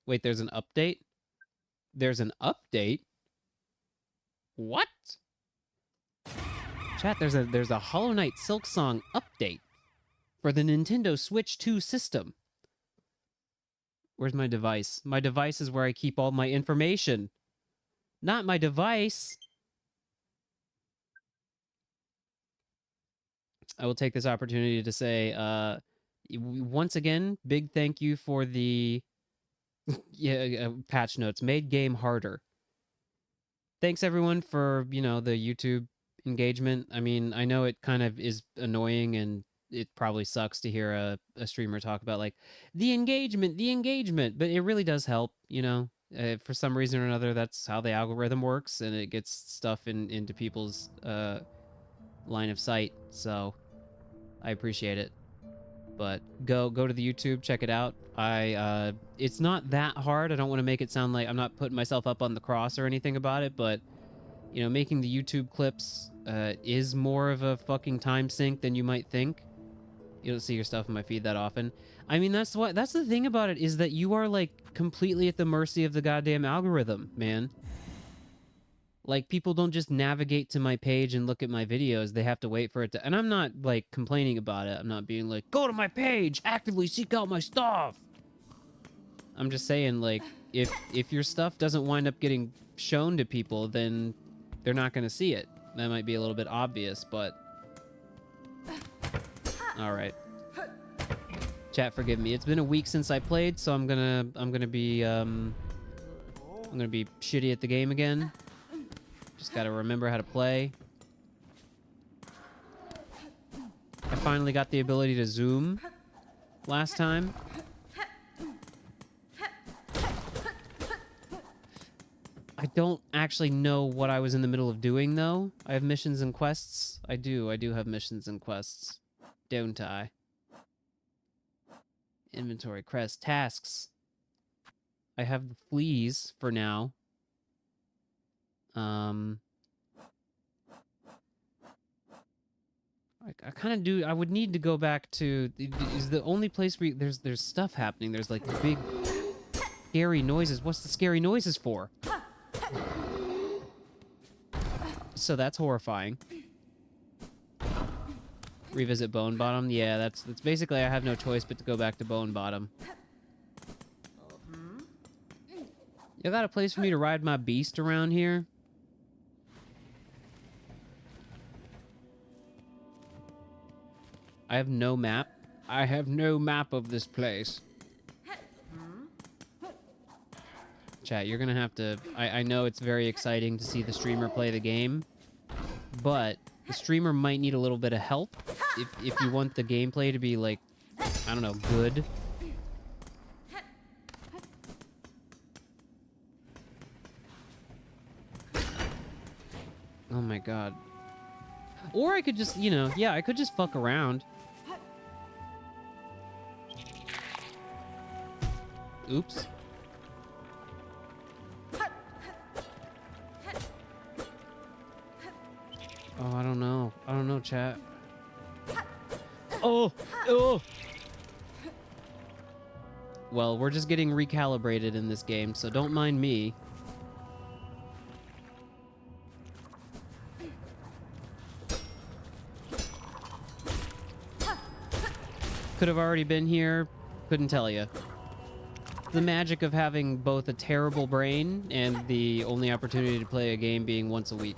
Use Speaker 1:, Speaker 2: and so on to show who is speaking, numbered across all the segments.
Speaker 1: Wait, there's an update? There's an update? What? Chat, there's a Hollow Knight Silksong update for the Nintendo Switch 2 system. Where's my device? My device is where I keep all my information. Not my device. I will take this opportunity to say, once again, big thank you for the patch notes. Made game harder. Thanks everyone for, the YouTube engagement. I mean, I know it kind of is annoying and it probably sucks to hear a streamer talk about like the engagement, but it really does help, for some reason or another. That's how the algorithm works, and it gets stuff into people's line of sight. So I appreciate it. But go to the YouTube, check it out. It's not that hard. I don't want to make it sound like I'm not putting myself up on the cross or anything about it, but making the YouTube clips is more of a fucking time sink than you might think. You don't see your stuff in my feed that often. I mean, that's the thing about it, is that you are like completely at the mercy of the goddamn algorithm, man. Like, people don't just navigate to my page and look at my videos. They have to wait for it to... And I'm not, like, complaining about it. I'm not being like, go to my page! Actively seek out my stuff! I'm just saying, like, if your stuff doesn't wind up getting shown to people, then they're not going to see it. That might be a little bit obvious, but... Alright. Chat, forgive me. It's been a week since I played, so I'm gonna be, I'm gonna be shitty at the game again. Just gotta remember how to play. I finally got the ability to zoom last time. I don't actually know what I was in the middle of doing, though. I have missions and quests. I do have missions and quests. Don't I? Inventory, crest, tasks. I have the fleas for now. I kind of do. I would need to go back to. Is the only place where there's stuff happening. There's like big, scary noises. What's the scary noises for? So that's horrifying. Revisit Bone Bottom. Yeah, that's basically. I have no choice but to go back to Bone Bottom. You got a place for me to ride my beast around here? I have no map. I have no map of this place. Chat, you're gonna have to... I know it's very exciting to see the streamer play the game, but the streamer might need a little bit of help if you want the gameplay to be, like, I don't know, good. Oh my god. Or I could just, yeah, I could just fuck around. Oops. Oh, I don't know. I don't know, chat. Oh! Oh! Well, we're just getting recalibrated in this game, so don't mind me. Could have already been here. Couldn't tell you. The magic of having both a terrible brain and the only opportunity to play a game being once a week.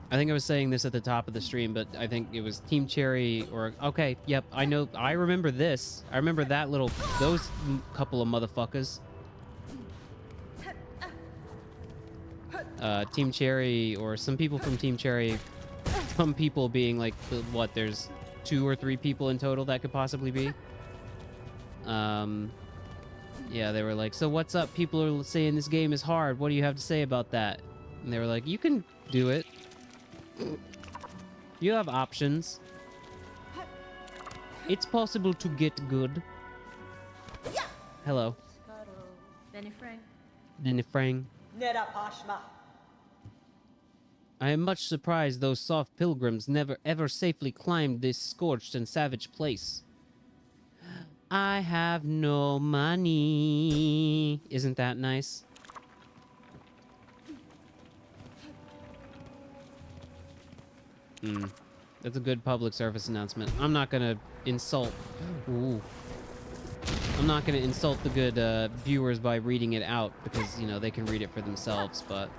Speaker 1: I think I was saying this at the top of the stream, but I think it was Team Cherry or... Okay, yep, I know. I remember this. I remember that little... Those couple of motherfuckers. Team Cherry or some people from Team Cherry... Some people being like, what, there's 2 or 3 people in total that could possibly be. Yeah, they were like, so what's up? People are saying this game is hard. What do you have to say about that? And they were like, you can do it. You have options. It's possible to get good. Hello. Benifrang. I am much surprised those soft pilgrims never ever safely climbed this scorched and savage place. I have no money. Isn't that nice? That's a good public service announcement. I'm not gonna insult... Ooh. I'm not gonna insult the good viewers by reading it out because, you know, they can read it for themselves, but...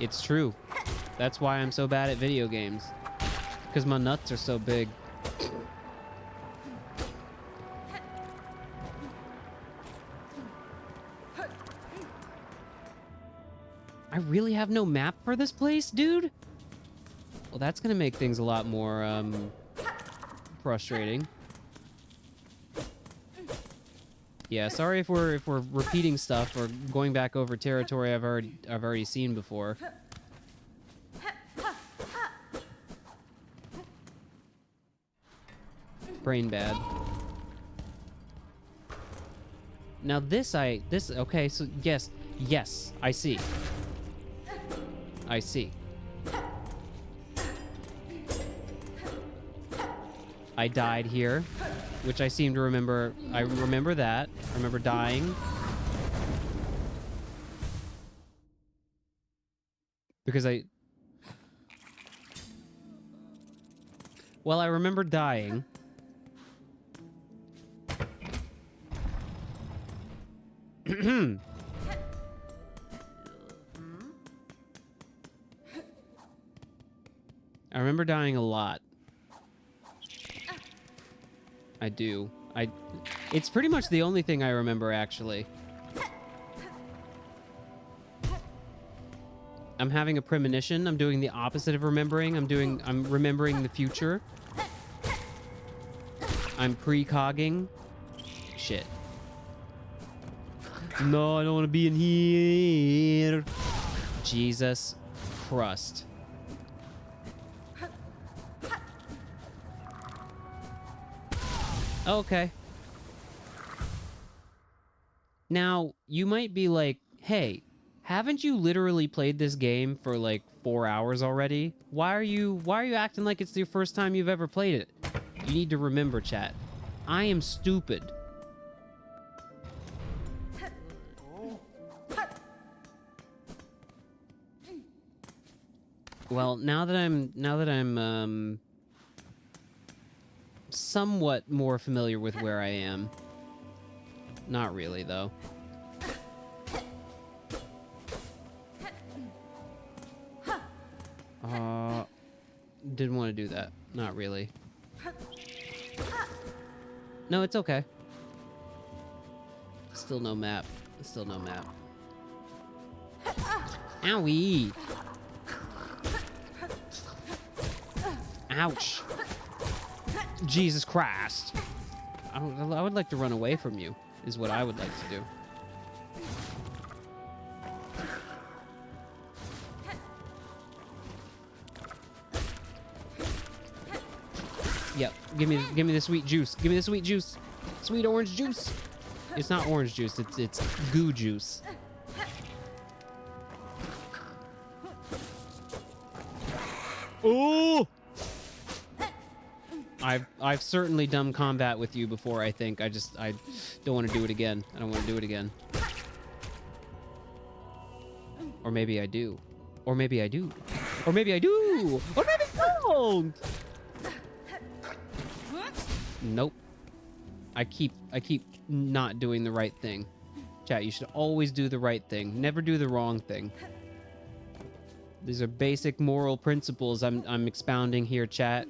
Speaker 1: It's true. That's why I'm so bad at video games. Because my nuts are so big. I really have no map for this place, dude? Well, that's gonna make things a lot more, frustrating. Yeah, sorry if we're repeating stuff or going back over territory I've already seen before. Brain bad. Now okay, so yes, I see. I see. I died here, which I seem to remember. I remember that. I remember dying. Because well, I remember dying. I remember dying a lot. I do. It's pretty much the only thing I remember, actually. I'm having a premonition. I'm doing the opposite of remembering. I'm remembering the future. I'm precogging. Shit. No, I don't want to be in here. Jesus Christ. Okay. Now, you might be like, hey, haven't you literally played this game for like 4 hours already? Why are you acting like it's your first time you've ever played it? You need to remember, chat. I am stupid. Well, now that I'm somewhat more familiar with where I am. Not really, though. Didn't want to do that. Not really. No, it's okay. Still no map. Still no map. Owie! Ouch! Jesus Christ! I would like to run away from you, is what I would like to do. Yep, give me the sweet juice. Give me the sweet juice. Sweet orange juice. It's not orange juice, it's goo juice. Oh! I've certainly done combat with you before, I think. I don't want to do it again. I don't want to do it again. Or maybe I do. Or maybe I do. Or maybe I do! Or maybe I don't! Nope. I keep not doing the right thing. Chat, you should always do the right thing. Never do the wrong thing. These are basic moral principles I'm expounding here, chat.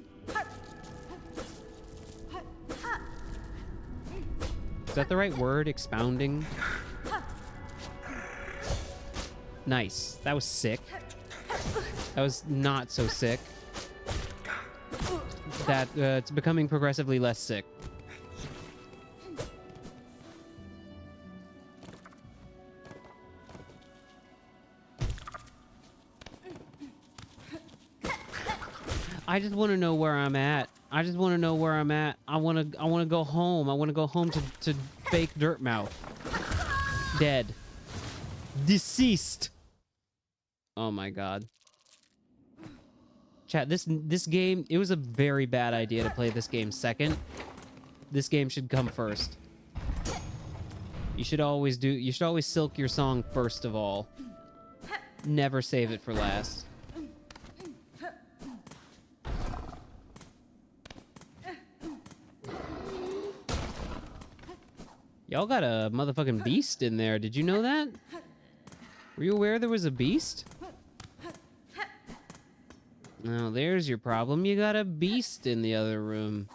Speaker 1: Is that the right word? Expounding? Nice. That was sick. That was not so sick. That, it's becoming progressively less sick. I just want to know where I'm at. I just want to know where I'm at. I want to go home. I want to go home to fake Dirtmouth. Dead. Deceased. Oh my god. Chat, this game, it was a very bad idea to play this game second. This game should come first. You should always silk your song first of all. Never save it for last. Y'all got a motherfucking beast in there. Did you know that? Were you aware there was a beast? Now, there's your problem. You got a beast in the other room.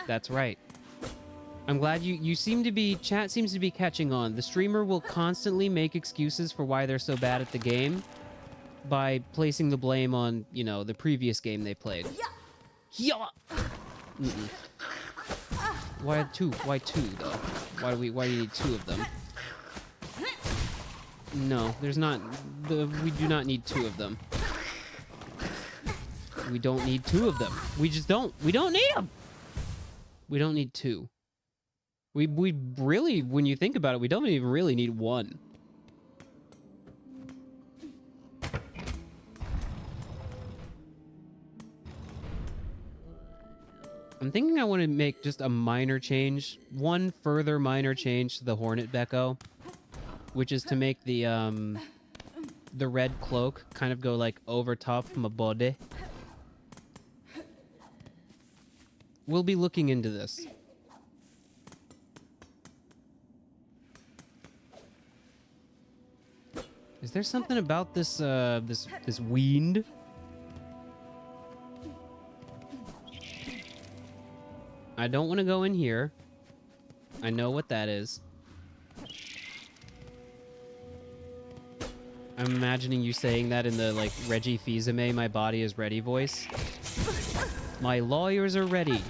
Speaker 1: That's right. I'm glad you seem to be... Chat seems to be catching on. The streamer will constantly make excuses for why they're so bad at the game by placing the blame on, you know, the previous game they played. Yeah. Mm-mm. Why two? Why two, though? Why do you need two of them? No, there's not... we do not need two of them. We don't need two of them. We just don't. We don't need them! We don't need two. We really, when you think about it, we don't even really need one. I'm thinking I want to make just a minor change. One further minor change to the Hornet Becco. Which is to make the red cloak kind of go, like, over top my body. We'll be looking into this. Is there something about this, this weend? I don't want to go in here. I know what that is. I'm imagining you saying that in the, like, Reggie Fils-Aimé, my body is ready voice. My lawyers are ready.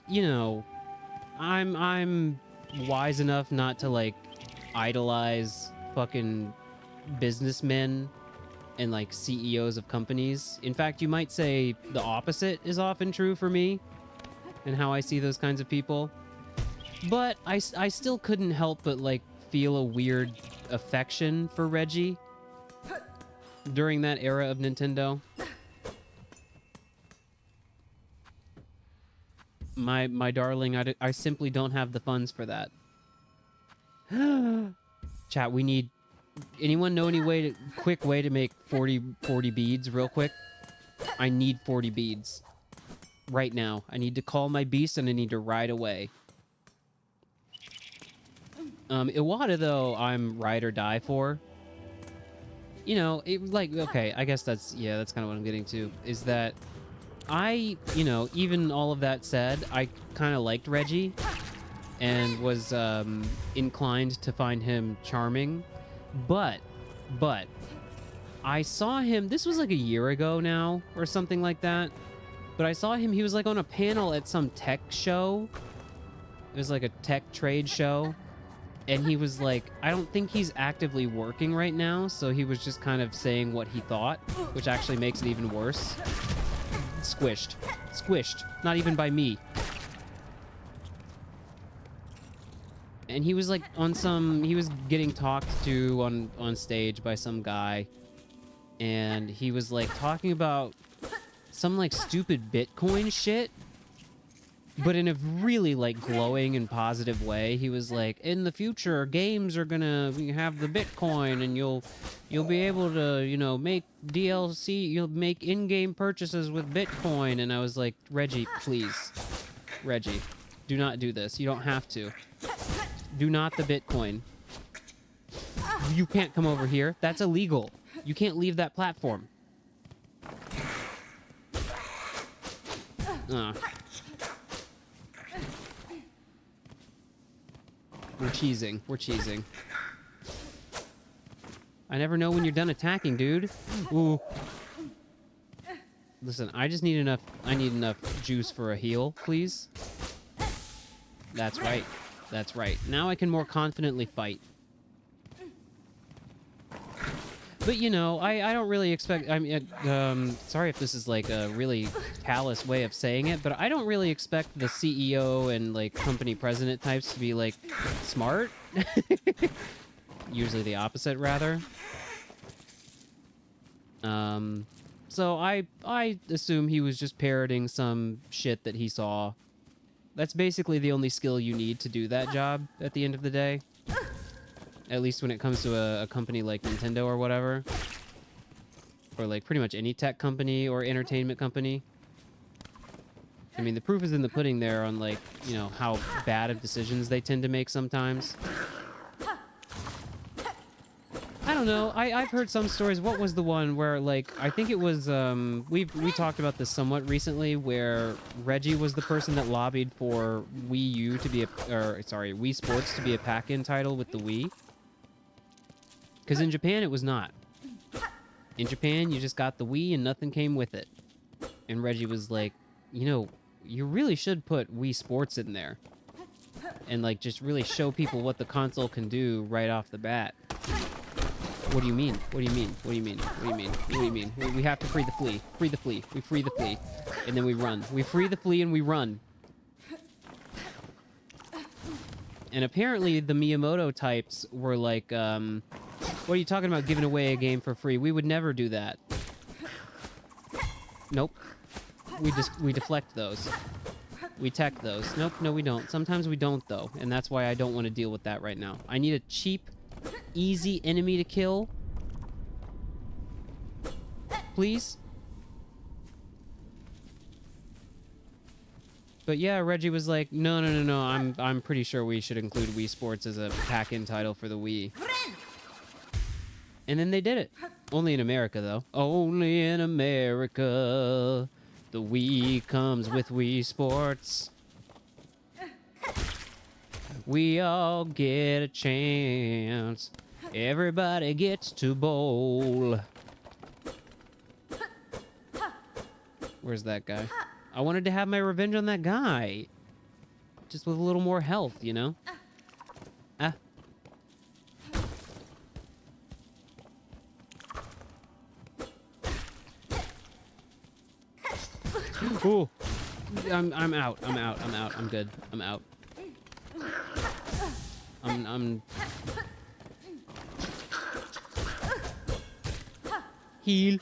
Speaker 1: You know, I'm wise enough not to, like, idolize fucking businessmen and, like, CEOs of companies. In fact, you might say the opposite is often true for me and how I see those kinds of people. But I still couldn't help but, like, feel a weird affection for Reggie during that era of Nintendo. My darling, I simply don't have the funds for that. Chat, we need... Anyone know any quick way to make 40 beads real quick? I need 40 beads. Right now. I need to call my beast and I need to ride away. Iwata, though, I'm ride or die for. You know, okay, I guess that's kind of what I'm getting to, is that you know, even all of that said, I kind of liked Reggie and was inclined to find him charming, but I saw him, this was like a year ago now, or something like that, but I saw him, he was like on a panel at some tech show. It was like a tech trade show, and he was like, I don't think he's actively working right now, so he was just kind of saying what he thought, which actually makes it even worse. Squished. Squished. Not even by me. And he was like he was getting talked to on stage by some guy, and he was like talking about some like stupid Bitcoin shit, but in a really like glowing and positive way. He was like, in the future, games are gonna have the Bitcoin, and you'll be able to, you know, make DLC, you'll make in-game purchases with Bitcoin. And I was like, Reggie, please. Reggie, do not do this. You don't have to. Do not the Bitcoin. You can't come over here. That's illegal. You can't leave that platform. We're cheesing. We're cheesing. I never know when you're done attacking, dude. Ooh. Listen, I just need enough... I need enough juice for a heal, please. That's right. That's right. Now I can more confidently fight. But, you know, I don't really expect... I mean, sorry if this is, like, a really callous way of saying it, but I don't really expect the CEO and, like, company president types to be, like, smart. Usually the opposite, rather. So I assume he was just parroting some shit that he saw. That's basically the only skill you need to do that job at the end of the day. At least when it comes to a company like Nintendo or whatever. Or like pretty much any tech company or entertainment company. I mean, the proof is in the pudding there on, like, you know, how bad of decisions they tend to make sometimes. I don't know. I've heard some stories. What was the one where, like, I think it was, we talked about this somewhat recently, where Reggie was the person that lobbied for Wii U to be Wii Sports to be a pack-in title with the Wii. Because in Japan, it was not. In Japan, you just got the Wii and nothing came with it. And Reggie was like, you know, you really should put Wii Sports in there. And, like, just really show people what the console can do right off the bat. What do you mean? What do you mean? What do you mean? What do you mean? What do you mean? We have to free the flea. Free the flea. We free the flea. And then we run. We free the flea and we run. And apparently the Miyamoto types were like, what are you talking about giving away a game for free? We would never do that. Nope. We deflect those. We tech those. Nope, no we don't. Sometimes we don't, though. And that's why I don't want to deal with that right now. I need a cheap, easy enemy to kill. Please? But yeah, Reggie was like, no, I'm pretty sure we should include Wii Sports as a pack-in title for the Wii. And then they did it. Only in America, though. Only in America. The Wii comes with Wii Sports. We all get a chance. Everybody gets to bowl. Where's that guy? I wanted to have my revenge on that guy. Just with a little more health, you know? Ah. Ooh. I'm out. I'm good. I'm out. I'm heal.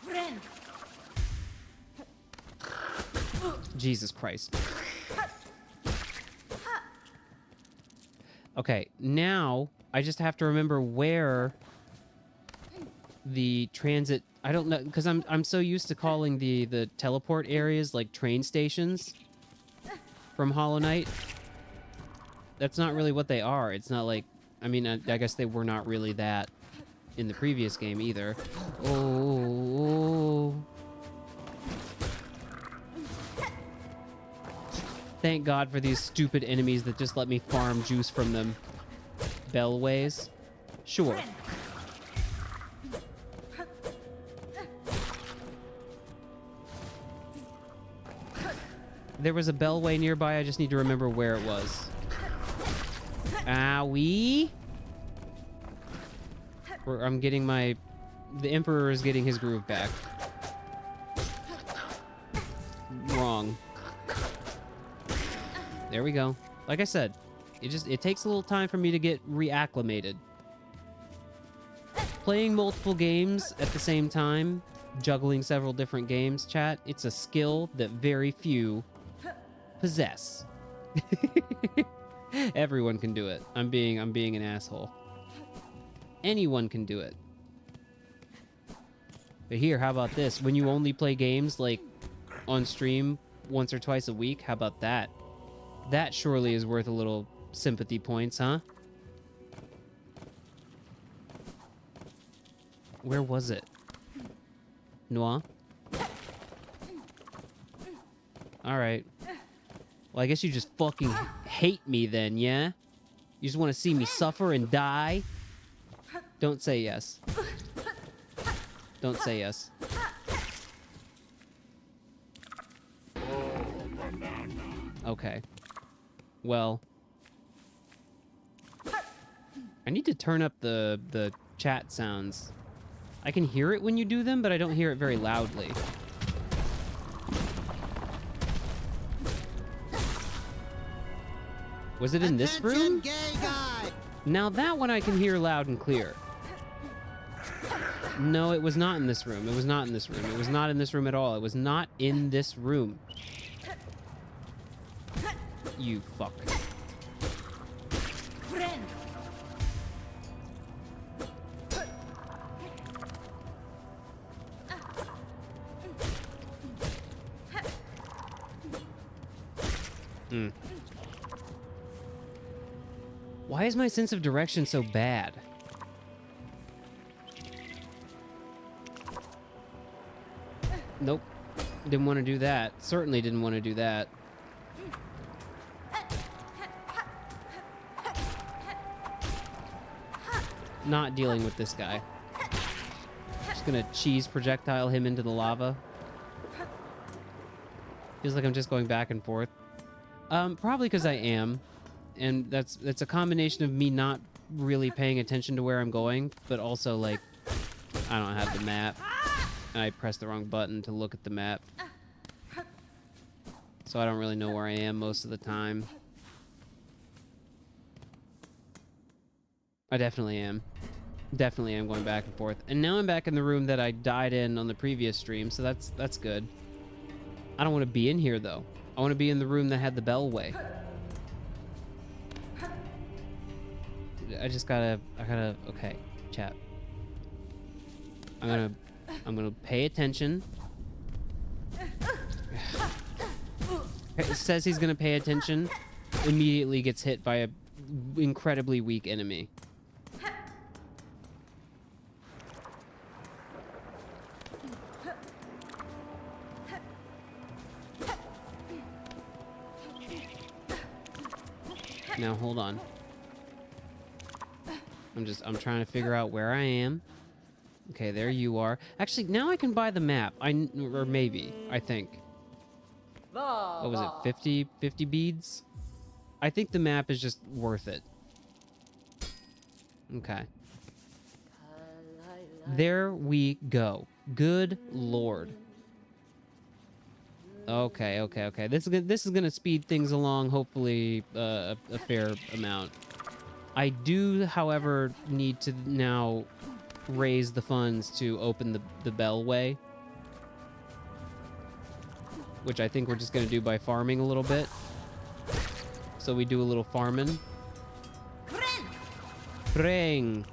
Speaker 1: Jesus Christ. Okay, now I just have to remember where the transit... I don't know, because I'm so used to calling the teleport areas like train stations from Hollow Knight. That's not really what they are. It's not like... I mean, I guess they were not really that in the previous game either. Oh... Thank God for these stupid enemies that just let me farm juice from them. Bellways? Sure. There was a bellway nearby, I just need to remember where it was. Owie! I'm getting my... The Emperor is getting his groove back. Wrong. There we go. Like I said, it takes a little time for me to get reacclimated. Playing multiple games at the same time, juggling several different games, chat, it's a skill that very few possess. Everyone can do it. I'm being an asshole. Anyone can do it. But here, how about this? When you only play games like on stream once or twice a week, how about that? That surely is worth a little sympathy points, huh? Where was it? Noir? Alright. Well, I guess you just fucking hate me then, yeah? You just want to see me suffer and die? Don't say yes. Don't say yes. Okay. Well, I need to turn up the chat sounds I can hear it when you do them, but I don't hear it very loudly. Was it in this room?
Speaker 2: Gay guy!
Speaker 1: Now that one I can hear loud and clear. No, it was not in this room. It was not in this room. It was not in this room at all. It was not in this room. You fuck. Why is my sense of direction so bad? Nope. Didn't want to do that. Certainly didn't want to do that. Not dealing with this guy. Just gonna cheese projectile him into the lava. Feels like I'm just going back and forth. Probably because I am. And that's a combination of me not really paying attention to where I'm going, but also, like, I don't have the map. I pressed the wrong button to look at the map. So I don't really know where I am most of the time. I definitely am. Definitely am going back and forth. And now I'm back in the room that I died in on the previous stream, so that's good. I don't want to be in here, though. I want to be in the room that had the bellway. I gotta, okay, chat. I'm gonna pay attention. It says he's gonna pay attention, immediately gets hit by a incredibly weak enemy. Now, hold on. I'm trying to figure out where I am. Okay, there you are. Actually, now I can buy the map. Or maybe, I think. What was it, 50 beads? I think the map is just worth it. Okay. There we go. Good lord. Okay. This is gonna speed things along, hopefully a fair amount. I do, however, need to now raise the funds to open the bellway, which I think we're just gonna do by farming a little bit. So we do a little farming. Preng.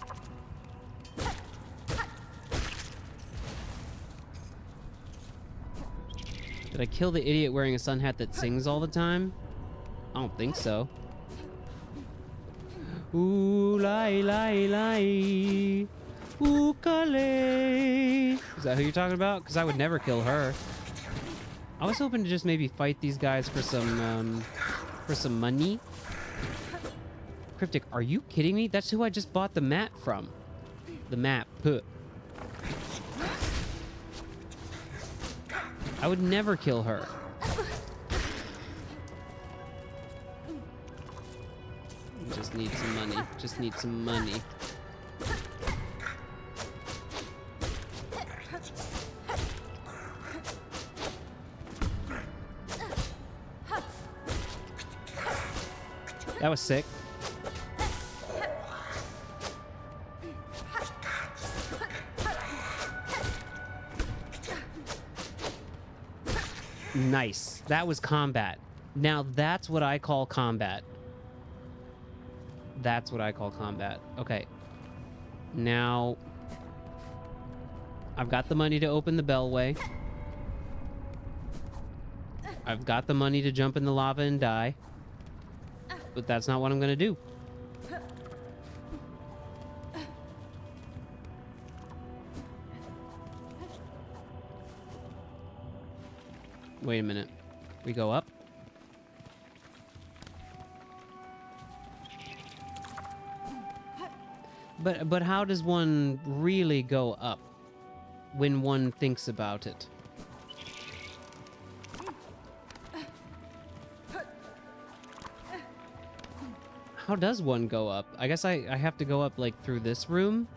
Speaker 1: Did I kill the idiot wearing a sun hat that sings all the time? I don't think so. Ooh, lai, lai, lai. Ooh, kale. Is that who you're talking about? Because I would never kill her. I was hoping to just maybe fight these guys for some money. Cryptic, are you kidding me? That's who I just bought the map from. The map. Puh. I would never kill her. Just need some money. Just need some money. That was sick. Nice. That was combat. Now that's what I call combat. That's what I call combat. Okay. Now I've got the money to open the bellway. I've got the money to jump in the lava and die. But that's not what I'm gonna do. Wait a minute. We go up? But how does one really go up when one thinks about it? How does one go up? I guess I have to go up, like, through this room?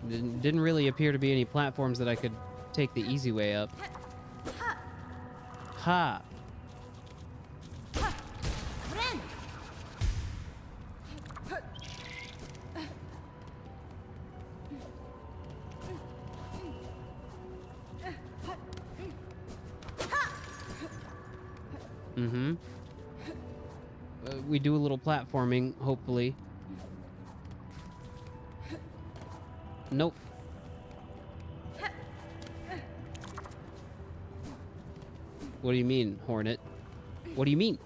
Speaker 1: Didn't really appear to be any platforms that I could take the easy way up. Ha! Mm-hmm. We do a little platforming, hopefully. Nope. What do you mean, Hornet? What do you mean?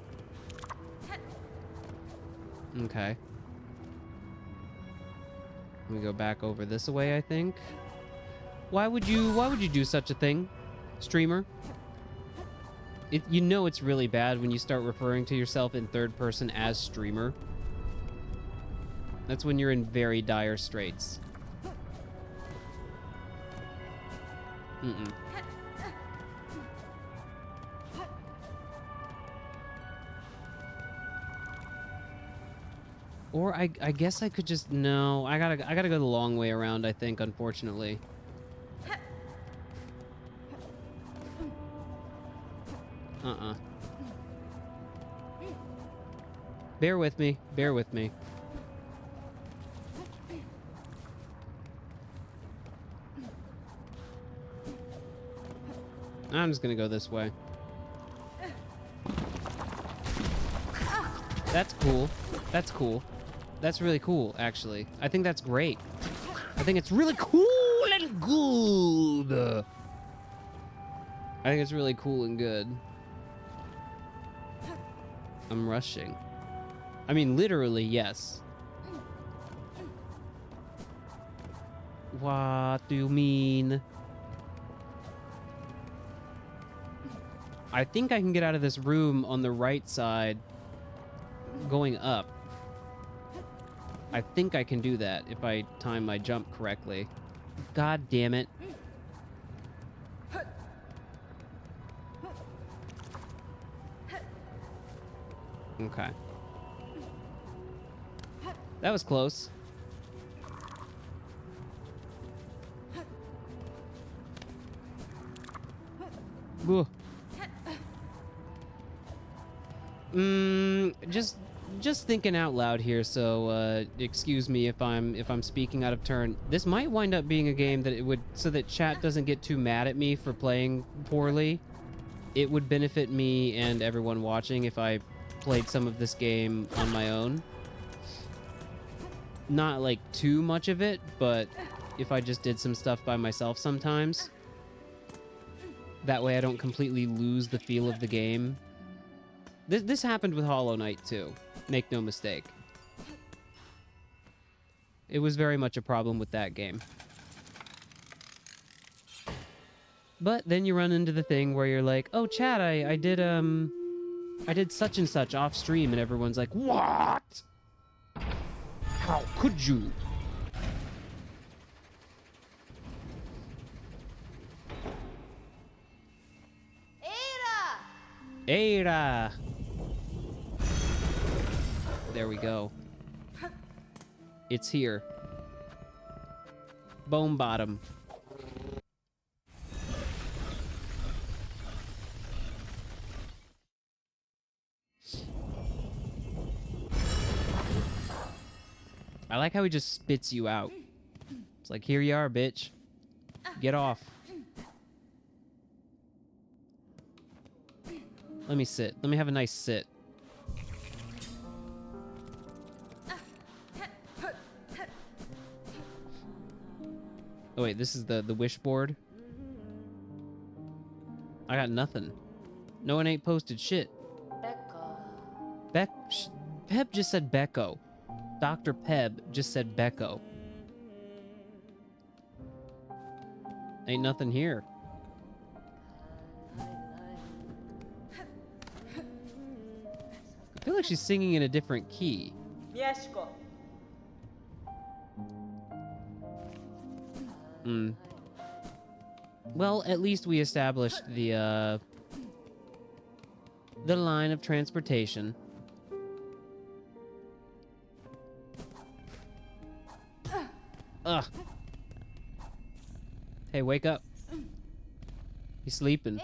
Speaker 1: Okay. Let me go back over this way, I think. Why would you do such a thing, streamer? You know it's really bad when you start referring to yourself in third person as streamer. That's when you're in very dire straits. Mm-mm. Or I guess I could just... No, I gotta go the long way around, I think, unfortunately. Uh-uh. Bear with me. Bear with me. I'm just gonna go this way. That's cool. That's cool. That's really cool, actually. I think that's great. I think it's really cool and good. I think it's really cool and good. I'm rushing. I mean, literally, yes. What do you mean? I think I can get out of this room on the right side going up. I think I can do that if I time my jump correctly. God damn it. Okay. That was close. Ooh. Just thinking out loud here, so excuse me if I'm speaking out of turn. This might wind up being a game that so that chat doesn't get too mad at me for playing poorly. It would benefit me and everyone watching if I played some of this game on my own. Not like too much of it, but if I just did some stuff by myself sometimes. That way I don't completely lose the feel of the game. This happened with Hollow Knight too. Make no mistake. It was very much a problem with that game. But then you run into the thing where you're like, oh, chat, I did such and such off stream, and everyone's like, what? How could you? Ada! There we go. It's here. Bone bottom. I like how he just spits you out. It's like, here you are, bitch. Get off. Let me sit. Let me have a nice sit. Oh wait, this is the wish board? I got nothing. No one ain't posted shit. Peb just said Becco. Dr. Peb just said Becco. Ain't nothing here. I feel like she's singing in a different key. Well, at least we established the line of transportation. Ugh. Hey, wake up. He's sleeping.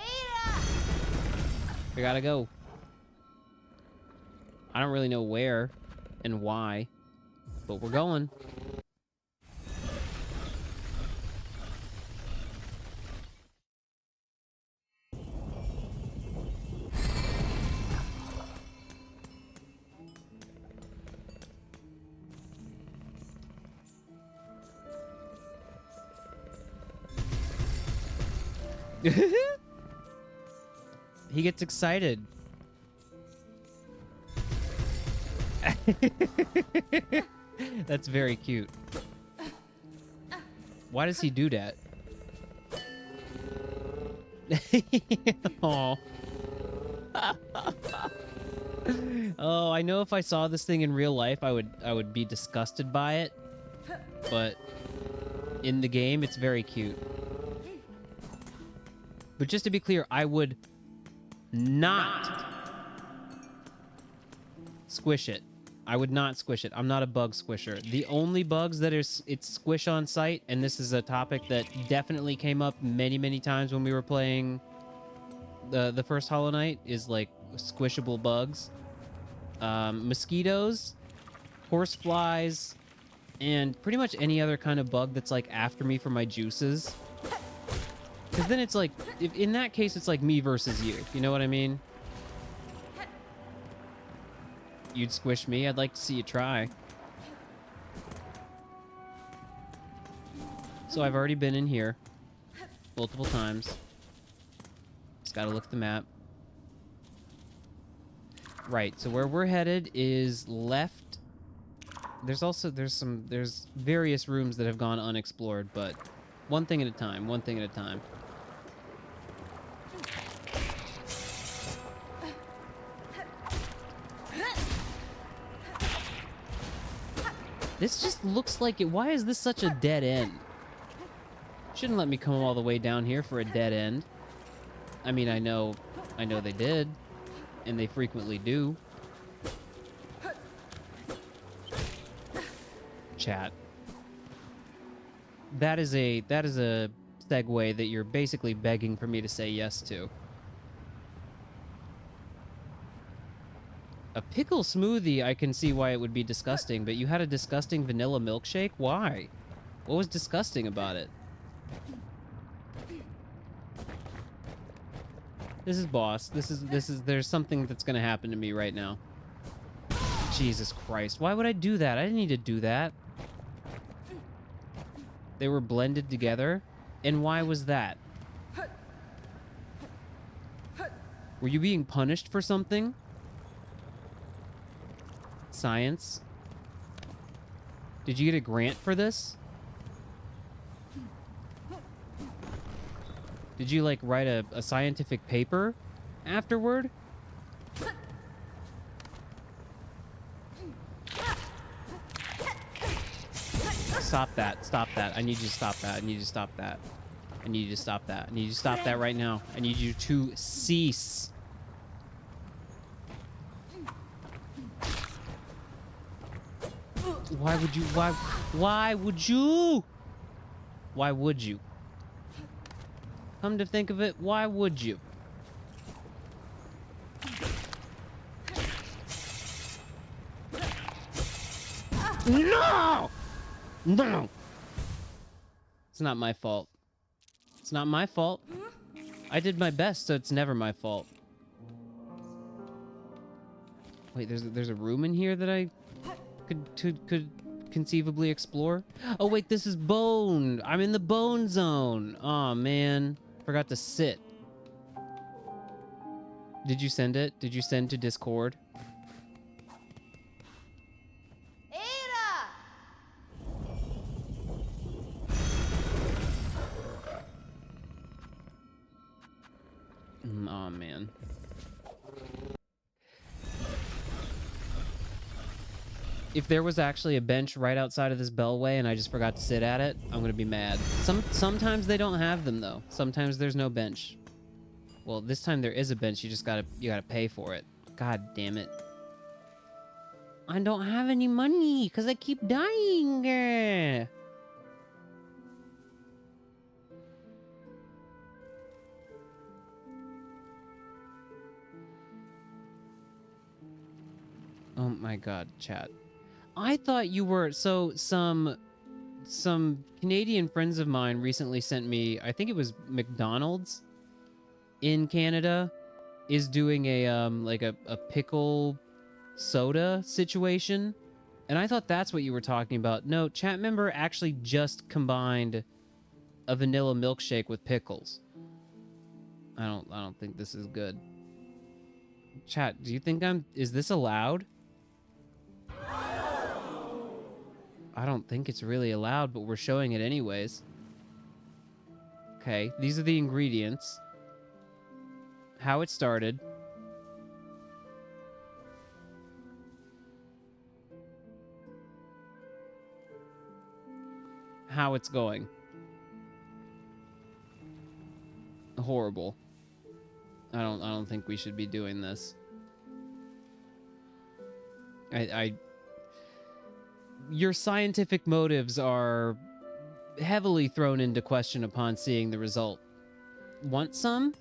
Speaker 1: We gotta go. I don't really know where and why, but we're going. He gets excited. That's very cute. Why does he do that? Aw. Oh, I know if I saw this thing in real life, I would be disgusted by it. But in the game, it's very cute. But just to be clear, I would not squish it. I would not squish it. I'm not a bug squisher. The only bugs that it's squish on sight, and this is a topic that definitely came up many, many times when we were playing the first Hollow Knight, is like squishable bugs. Mosquitoes, horseflies, and pretty much any other kind of bug that's like after me for my juices. Because then it's like, in that case, it's like me versus you. You know what I mean? You'd squish me. I'd like to see you try. So I've already been in here multiple times. Just gotta look at the map. Right, so where we're headed is left. There's various rooms that have gone unexplored, but one thing at a time, one thing at a time. This just looks like it. Why is this such a dead end? Shouldn't let me come all the way down here for a dead end. I mean, I know they did, and they frequently do. Chat. That is a segue that you're basically begging for me to say yes to. A pickle smoothie, I can see why it would be disgusting, but you had a disgusting vanilla milkshake? Why? What was disgusting about it? This is boss. There's something that's gonna happen to me right now. Jesus Christ. Why would I do that? I didn't need to do that. They were blended together? And why was that? Were you being punished for something? Science? Did you get a grant for this? Did you, like, write a scientific paper afterward? Stop that. Stop that. I need you to stop that. I need you to stop that. I need you to stop that. I need you to stop that right now. I need you to cease. Why would you? Why would you? Why would you? Come to think of it, why would you? No! No! It's not my fault. It's not my fault. I did my best, so it's never my fault. Wait, there's a room in here that I could conceivably explore? Oh wait, this is bone. I'm in the bone zone. Oh man, forgot to sit. Did you send it? Did you send to Discord? Oh man. If there was actually a bench right outside of this bellway and I just forgot to sit at it, I'm gonna be mad. Sometimes they don't have them though. Sometimes there's no bench. Well, this time there is a bench. You gotta pay for it. God damn it. I don't have any money because I keep dying. my god, chat. I thought you were... So, some Canadian friends of mine recently sent me... I think it was McDonald's in Canada is doing a, like a pickle soda situation. And I thought that's what you were talking about. No, chat member actually just combined a vanilla milkshake with pickles. I don't think this is good. Chat, do you think is this allowed? I don't think it's really allowed, but we're showing it anyways. Okay, these are the ingredients. How it started. How it's going. Horrible. I don't think we should be doing this. Your scientific motives are heavily thrown into question upon seeing the result. Want some?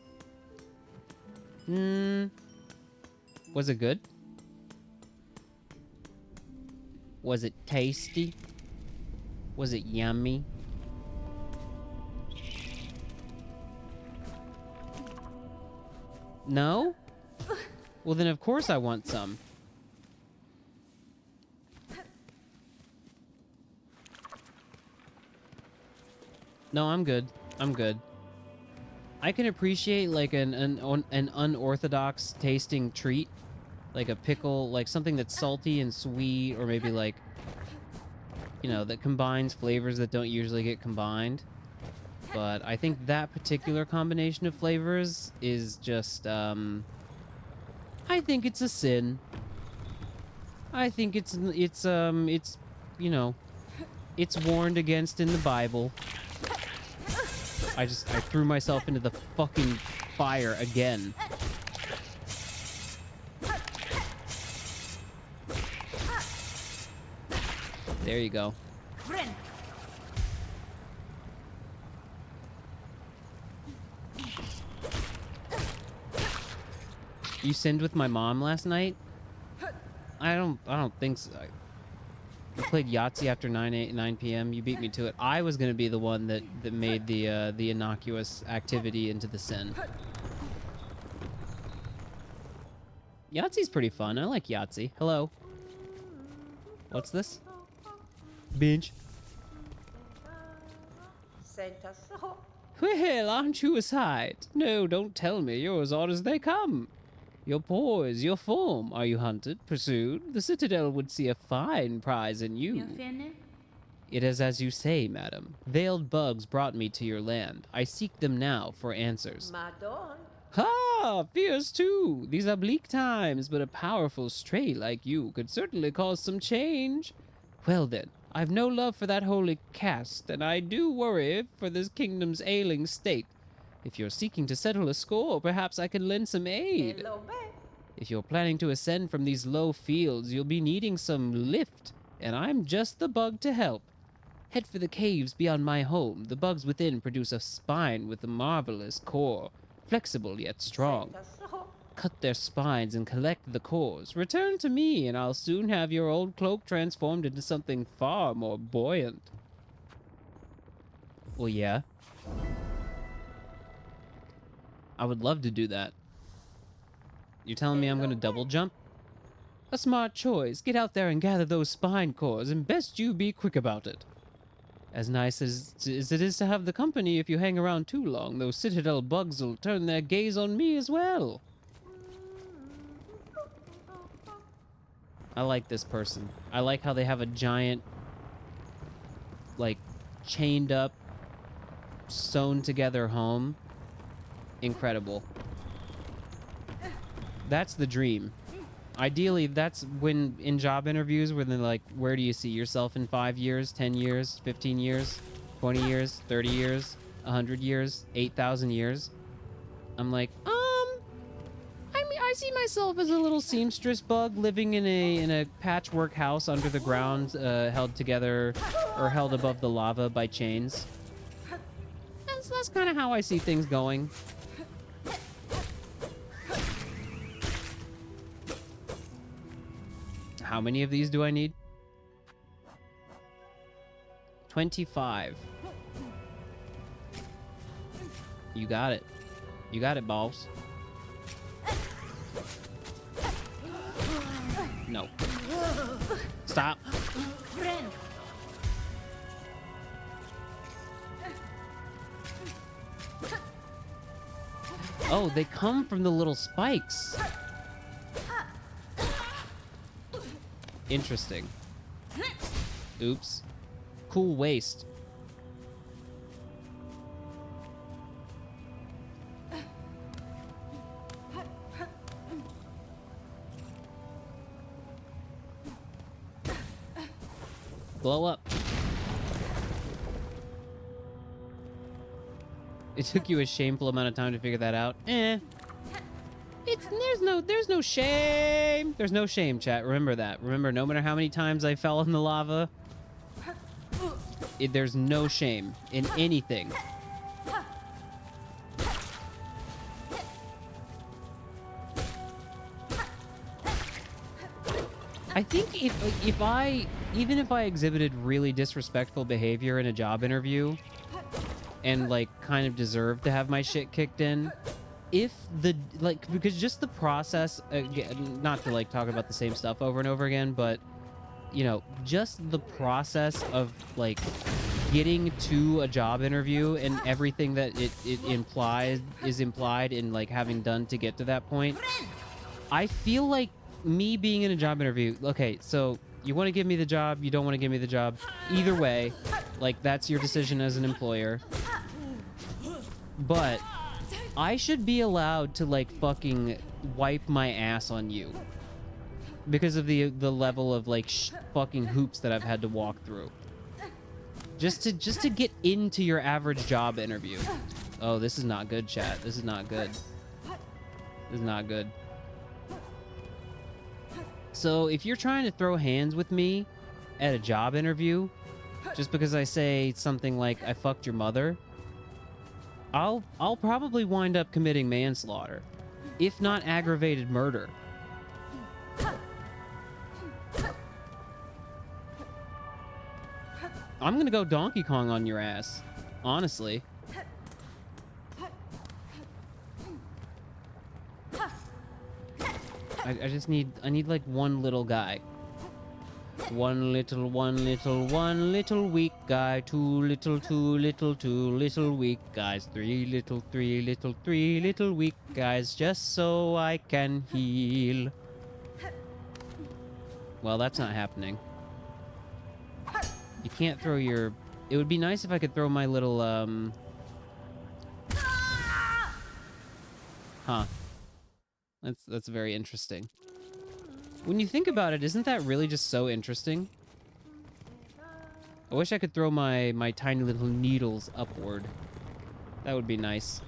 Speaker 1: Was it good? Was it tasty? Was it yummy? No? Well, then of course I want some. No, I'm good. I'm good. I can appreciate like an unorthodox tasting treat, like a pickle, like something that's salty and sweet, or maybe like, you know, that combines flavors that don't usually get combined. But I think that particular combination of flavors is just, I think it's a sin. I think it's, you know, it's warned against in the Bible. I threw myself into the fucking fire again. There you go. You sinned with my mom last night? I don't think so. We played Yahtzee after 9 p.m. You beat me to it. I was gonna be the one that made the innocuous activity into the sin. Yahtzee's pretty fun. I like Yahtzee. Hello. What's this? Bench. Well, aren't you a sight? No, don't tell me. You're as odd as they come. Your poise, your form. Are you hunted, pursued? The Citadel would see a fine prize in you. It is as you say, madam. Veiled bugs brought me to your land. I seek them now for answers. Ha! Fierce too! These are bleak times, but a powerful stray like you could certainly cause some change. Well then, I've no love for that holy caste, and I do worry for this kingdom's ailing state. If you're seeking to settle a score, perhaps I can lend some aid. If you're planning to ascend from these low fields, you'll be needing some lift, and I'm just the bug to help. Head for the caves beyond my home. The bugs within produce a spine with a marvelous core, flexible yet strong. Cut their spines and collect the cores. Return to me, and I'll soon have your old cloak transformed into something far more buoyant. Well, yeah. I would love to do that. You're telling me I'm gonna double jump? A smart choice. Get out there and gather those spine cores, and best you be quick about it. As nice as it is to have the company, if you hang around too long, those Citadel bugs will turn their gaze on me as well. I like this person. I like how they have a giant, like, chained up, sewn together home. Incredible. That's the dream. Ideally, that's when in job interviews where they're like, where do you see yourself in 5 years, 10 years, 15 years, 20 years, 30 years, 100 years, 8,000 years? I'm like, I see myself as a little seamstress bug living in a patchwork house under the ground, held together or held above the lava by chains. That's kind of how I see things going. How many of these do I need? 25. You got it. You got it, balls. No. Stop. Oh, they come from the little spikes. Interesting. Oops. Cool waste. Blow up. It took you a shameful amount of time to figure that out. There's no shame. There's no shame, chat. Remember that. Remember, no matter how many times I fell in the lava, there's no shame in anything. I think even if I exhibited really disrespectful behavior in a job interview and like kind of deserved to have my shit kicked in, because just the process, not to like talk about the same stuff over and over again, but you know, just the process of like getting to a job interview and everything that it is implied in like having done to get to that point. I feel like me being in a job interview, okay, so you want to give me the job, you don't want to give me the job, either way, like that's your decision as an employer. But I should be allowed to like fucking wipe my ass on you because of the level of like fucking hoops that I've had to walk through just to get into your average job interview. Oh, this is not good, chat. This is not good. This is not good. So if you're trying to throw hands with me at a job interview just because I say something like I fucked your mother, I'll probably wind up committing manslaughter, if not aggravated murder. I'm gonna go Donkey Kong on your ass, honestly. I need like one little guy. One little weak guy. Two little weak guys. Three little weak guys, just so I can heal. Well, that's not happening. You can't throw your... It would be nice if I could throw my little, Huh. That's very interesting. When you think about it, isn't that really just so interesting? I wish I could throw my tiny little needles upward. That would be nice.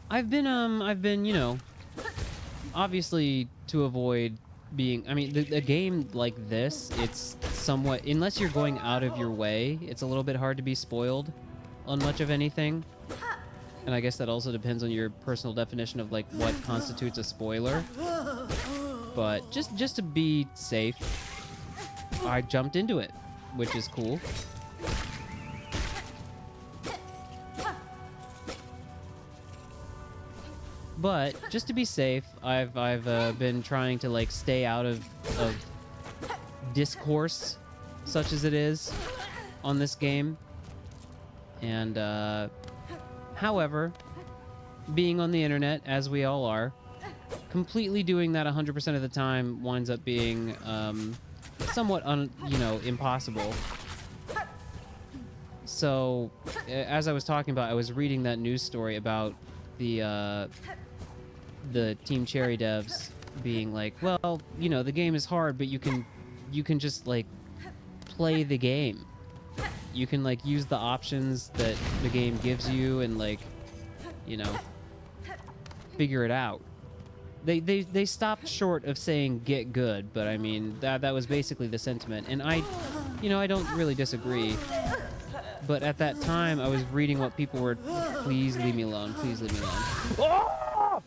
Speaker 1: I've been, you know, obviously to avoid being, I mean, a game like this, it's somewhat, unless you're going out of your way, it's a little bit hard to be spoiled on much of anything. And I guess that also depends on your personal definition of like what constitutes a spoiler. But just to be safe, I jumped into it, which is cool. But just to be safe, I've been trying to like stay out of discourse, such as it is, on this game. And however, being on the internet, as we all are, completely doing that 100% of the time winds up being somewhat impossible. So, as I was talking about, I was reading that news story about the Team Cherry devs being like, well, you know, the game is hard, but you can just like play the game. You can like use the options that the game gives you and like, you know, figure it out. They stopped short of saying get good, but I mean that was basically the sentiment, and I don't really disagree. But at that time, I was reading what people were Please leave me alone. Please leave me alone. Oh!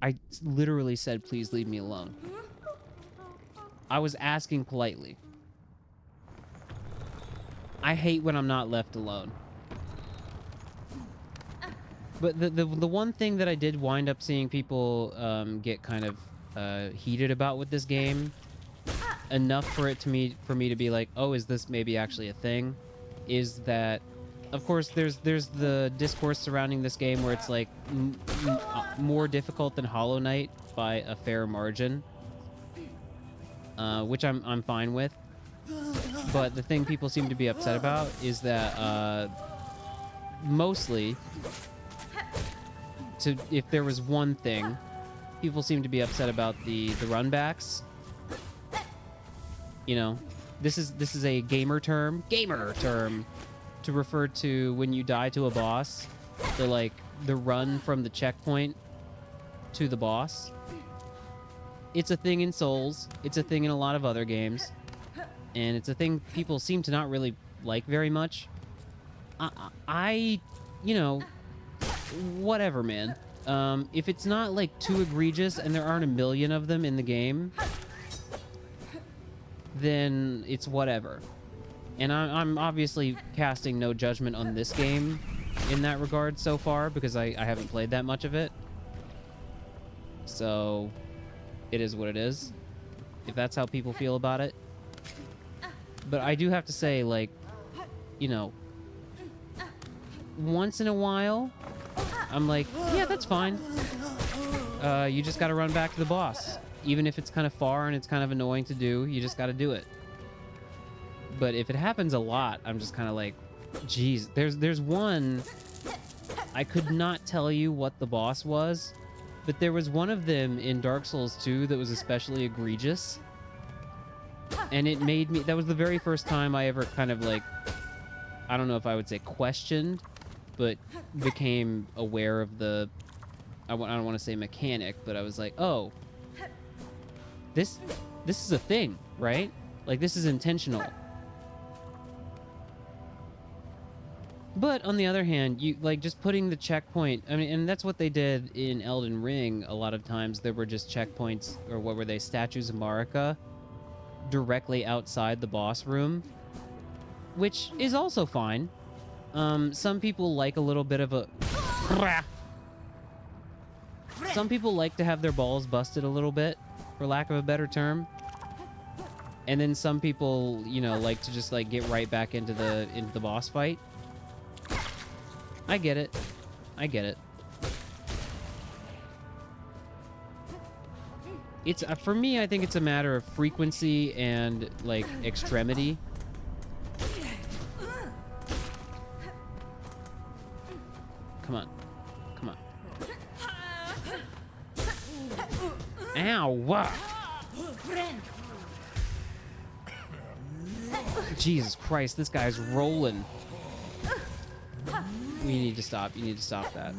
Speaker 1: I literally said, please leave me alone. I was asking politely. I hate when I'm not left alone. But the one thing that I did wind up seeing people get kind of heated about with this game, enough for me to be like, oh, is this maybe actually a thing, is that, of course, there's the discourse surrounding this game where it's like more difficult than Hollow Knight by a fair margin, which I'm fine with. But the thing people seem to be upset about is that mostly, if there was one thing, people seem to be upset about the runbacks. You know, this is a gamer term to refer to when you die to a boss. The run from the checkpoint to the boss. It's a thing in Souls. It's a thing in a lot of other games. And it's a thing people seem to not really like very much. I you know, whatever, man. If it's not, like, too egregious and there aren't a million of them in the game, then it's whatever. And I'm obviously casting no judgment on this game in that regard so far, because I haven't played that much of it. So, it is what it is, if that's how people feel about it. But I do have to say, like, you know, once in a while, I'm like, yeah, that's fine. You just gotta run back to the boss. Even if it's kind of far and it's kind of annoying to do, you just gotta do it. But if it happens a lot, I'm just kind of like, geez. There's one, I could not tell you what the boss was, but there was one of them in Dark Souls 2 that was especially egregious. And it made me, that was the very first time I ever kind of, like, I don't know if I would say questioned, but became aware of the, I don't want to say mechanic, but I was like, oh, this is a thing, right? Like, this is intentional. But on the other hand, you, like, just putting the checkpoint, I mean, and that's what they did in Elden Ring a lot of times. There were just checkpoints, or what were they, statues of Marika, directly outside the boss room, which is also fine. Some people like a little bit of a... Some people like to have their balls busted a little bit, for lack of a better term. And then some people, you know, like to just, like, get right back into the boss fight. I get it. I get it. It's, for me, I think it's a matter of frequency and, like, extremity. Come on. Come on. Ow! What? Jesus Christ, this guy's rolling. You need to stop. You need to stop that.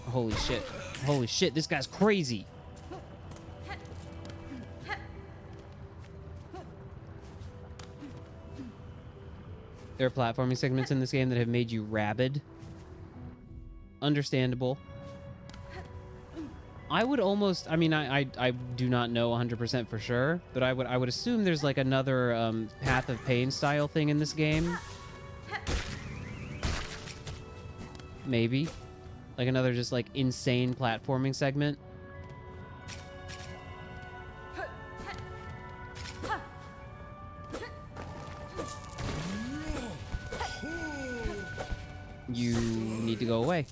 Speaker 1: Holy shit. Holy shit, this guy's crazy. There are platforming segments in this game that have made you rabid. Understandable. I would almost, I mean, I do not know 100% for sure, but I would assume there's like another Path of Pain style thing in this game. Maybe. Like another just like insane platforming segment. You need to go away.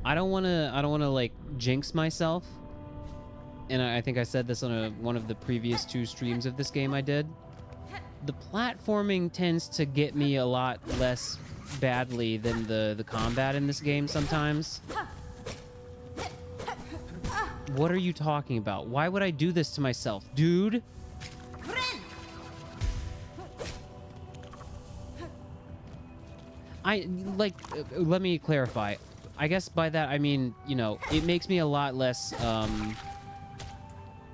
Speaker 1: I don't want to like jinx myself. And I think I said this on one of the previous 2 streams of this game I did. The platforming tends to get me a lot less badly than the combat in this game sometimes. What are you talking about? Why would I do this to myself, dude? Let me clarify. I guess by that I mean, you know, it makes me a lot less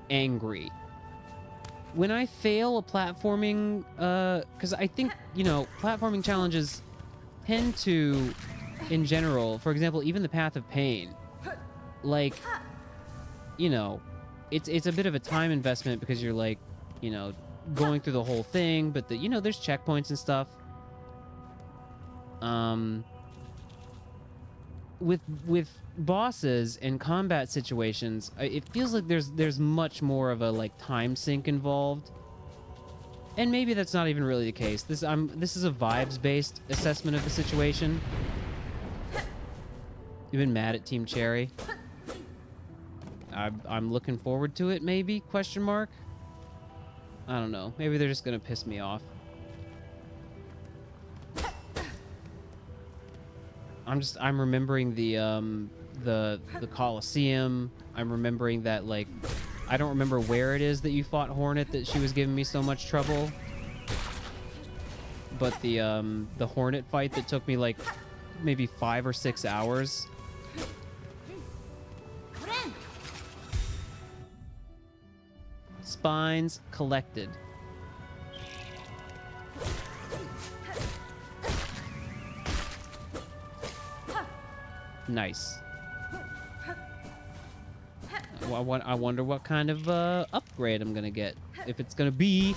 Speaker 1: angry when I fail a platforming, because I think, you know, platforming challenges tend to, in general, for example, even the Path of Pain, like, you know, it's a bit of a time investment because you're like, you know, going through the whole thing, but you know, there's checkpoints and stuff. With bosses and combat situations, it feels like there's much more of a like time sink involved. And maybe that's not even really the case. This is a vibes-based assessment of the situation. You've been mad at Team Cherry. I'm looking forward to it, maybe? Question mark? I don't know. Maybe they're just gonna piss me off. I'm remembering the Colosseum. I'm remembering that, like, I don't remember where it is that you fought Hornet that she was giving me so much trouble. But the Hornet fight that took me like maybe 5 or 6 hours. Spines collected. Nice. I wonder what kind of upgrade I'm gonna get. If it's gonna be,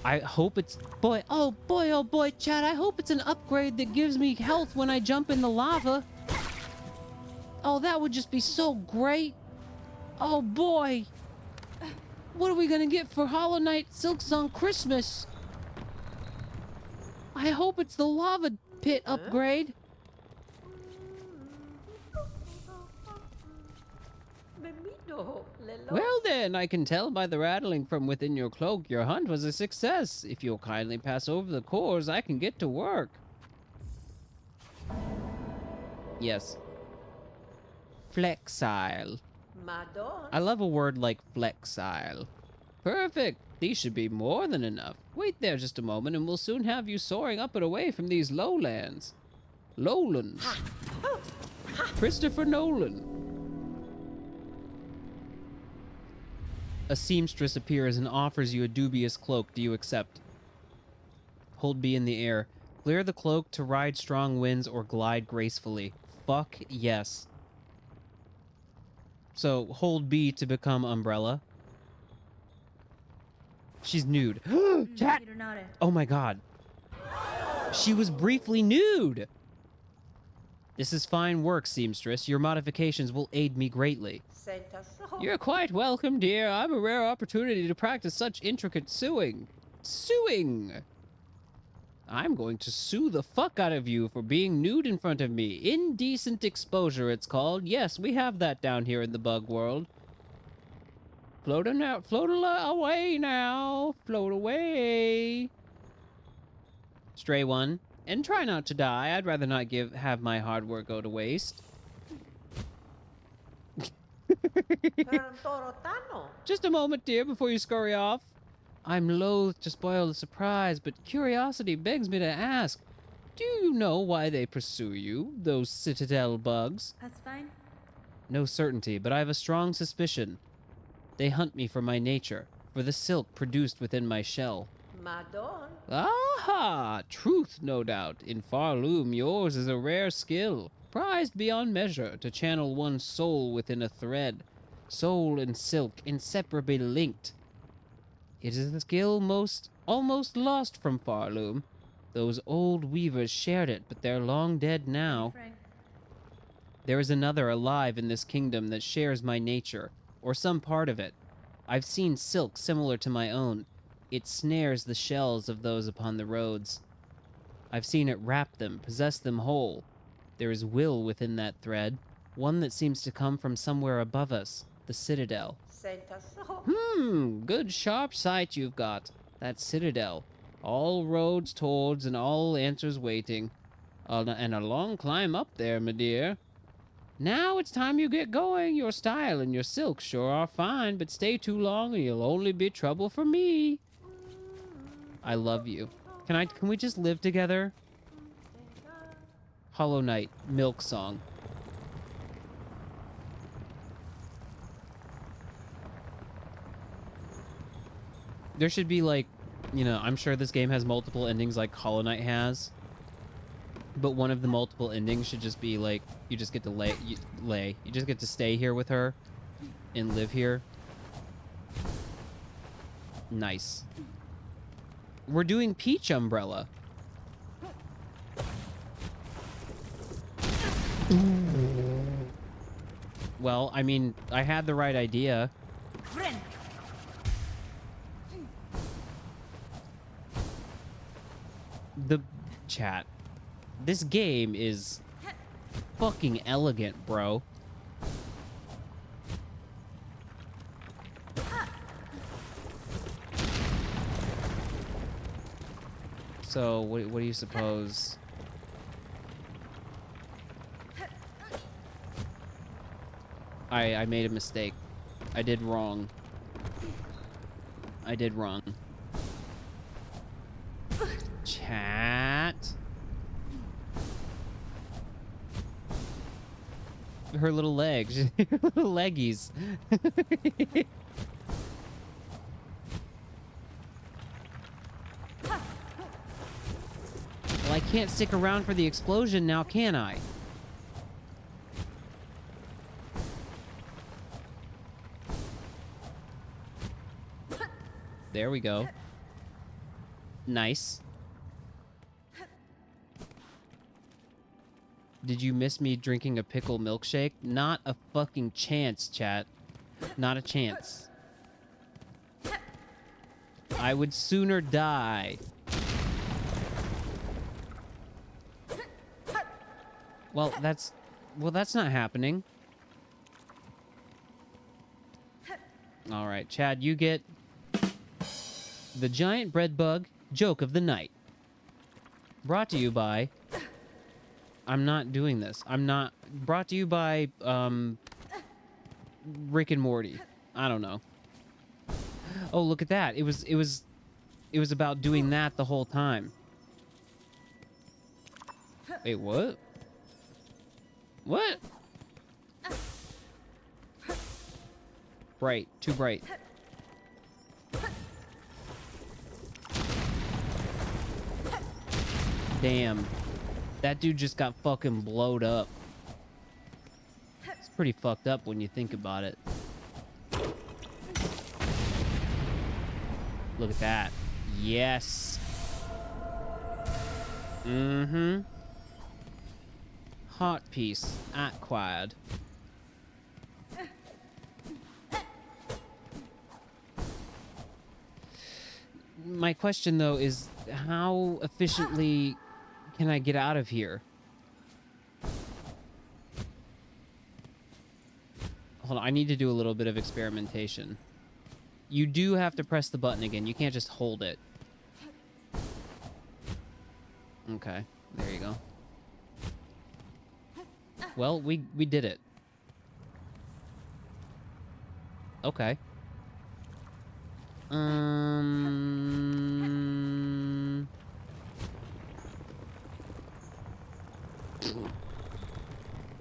Speaker 1: I hope it's oh boy, Chad. I hope it's an upgrade that gives me health when I jump in the lava. Oh, that would just be so great. Oh boy, what are we gonna get for Hollow Knight Silksong Christmas? I hope it's the lava pit upgrade. Well then, I can tell by the rattling from within your cloak your hunt was a success. If you'll kindly pass over the cores, I can get to work. Yes. Flexile. I love a word like flexile. Perfect. These should be more than enough. Wait there just a moment and we'll soon have you soaring up and away from these lowlands. Lowlands. Christopher Nolan. A seamstress appears and offers you a dubious cloak. Do you accept? Hold B in the air. Clear the cloak to ride strong winds or glide gracefully. Fuck yes. So hold B to become umbrella. She's nude. Chat! Oh my god. She was briefly nude! This is fine work, seamstress. Your modifications will aid me greatly. You're quite welcome, dear. I'm a rare opportunity to practice such intricate sewing. Sewing! I'm going to sue the fuck out of you for being nude in front of me. Indecent exposure, it's called. Yes, we have that down here in the bug world. Float away now. Float away. Stray one. And try not to die. I'd rather not have my hard work go to waste. Just a moment, dear, before you scurry off. I'm loath to spoil the surprise, but curiosity begs me to ask. Do you know why they pursue you, those citadel bugs?
Speaker 2: That's fine.
Speaker 1: No certainty, but I have a strong suspicion. They hunt me for my nature, for the silk produced within my shell.
Speaker 2: Madon.
Speaker 1: Aha! Truth, no doubt. In Farloom, yours is a rare skill, prized beyond measure, to channel one's soul within a thread. Soul and silk, inseparably linked. It is a skill almost lost from Farloom. Those old weavers shared it, but they're long dead now. There is another alive in this kingdom that shares my nature, or some part of it. I've seen silk similar to my own. It snares the shells of those upon the roads. I've seen it wrap them, possess them whole. There is will within that thread, one that seems to come from somewhere above us, the citadel. Good sharp sight you've got. That citadel. All roads towards and all answers waiting. And a long climb up there, my dear. Now it's time you get going. Your style and your silk sure are fine, but stay too long and you'll only be trouble for me. I love you. Can we just live together? Hollow Knight, Milk Song. There should be, like, you know, I'm sure this game has multiple endings like Hollow Knight has. But one of the multiple endings should just be, like, you just get to you just get to stay here with her and live here. Nice. We're doing Peach Umbrella. Well, I mean, I had the right idea. The chat. This game is fucking elegant, bro. So, what do you suppose? I made a mistake. I did wrong. I did wrong. Chat. Her little legs. Her little leggies. Well, I can't stick around for the explosion now, can I? There we go. Nice. Did you miss me drinking a pickle milkshake? Not a fucking chance, chat. Not a chance. I would sooner die. Well, that's not happening. All right, Chad, you get the GiantBreadbug joke of the night. Brought to you by... I'm not doing this. I'm not... Brought to you by, Rick and Morty. I don't know. Oh, look at that. It was about doing that the whole time. Wait, what? What? Bright. Too bright. Damn. That dude just got fucking blowed up. It's pretty fucked up when you think about it. Look at that. Yes. Mm-hmm. Hot piece. Acquired. My question, though, is how efficiently can I get out of here? Hold on, I need to do a little bit of experimentation. You do have to press the button again. You can't just hold it. Okay, there you go. Well, we did it. Okay.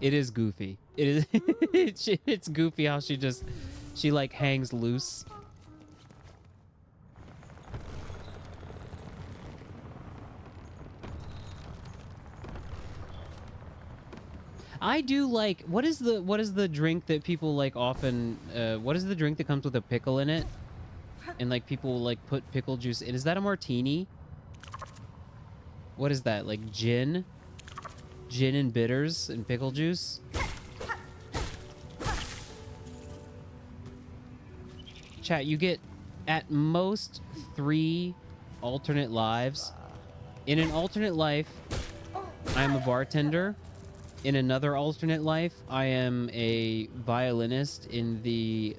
Speaker 1: It is goofy. It is. It's goofy how she like hangs loose. I do like, what is the drink that people like often, what is the drink that comes with a pickle in it? And like people like put pickle juice in. Is that a martini? What is that? Like gin? Gin and bitters and pickle juice? Chat, you get at most 3 alternate lives. In an alternate life, I'm a bartender. In another alternate life, I am a violinist in the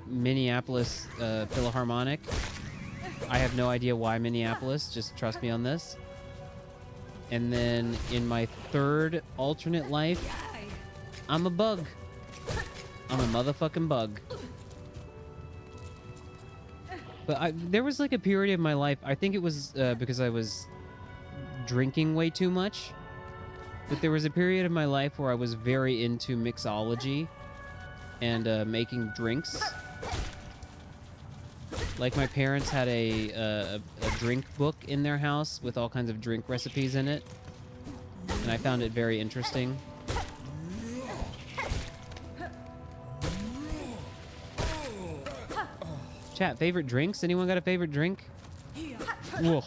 Speaker 1: Minneapolis Philharmonic. I have no idea why Minneapolis, just trust me on this. And then in my third alternate life, I'm a bug. I'm a motherfucking bug. But there was like a period of my life, I think it was because I was drinking way too much. But there was a period of my life where I was very into mixology and making drinks. Like my parents had a drink book in their house with all kinds of drink recipes in it, and I found it very interesting. Chat, favorite drinks? Anyone got a favorite drink? Whoa.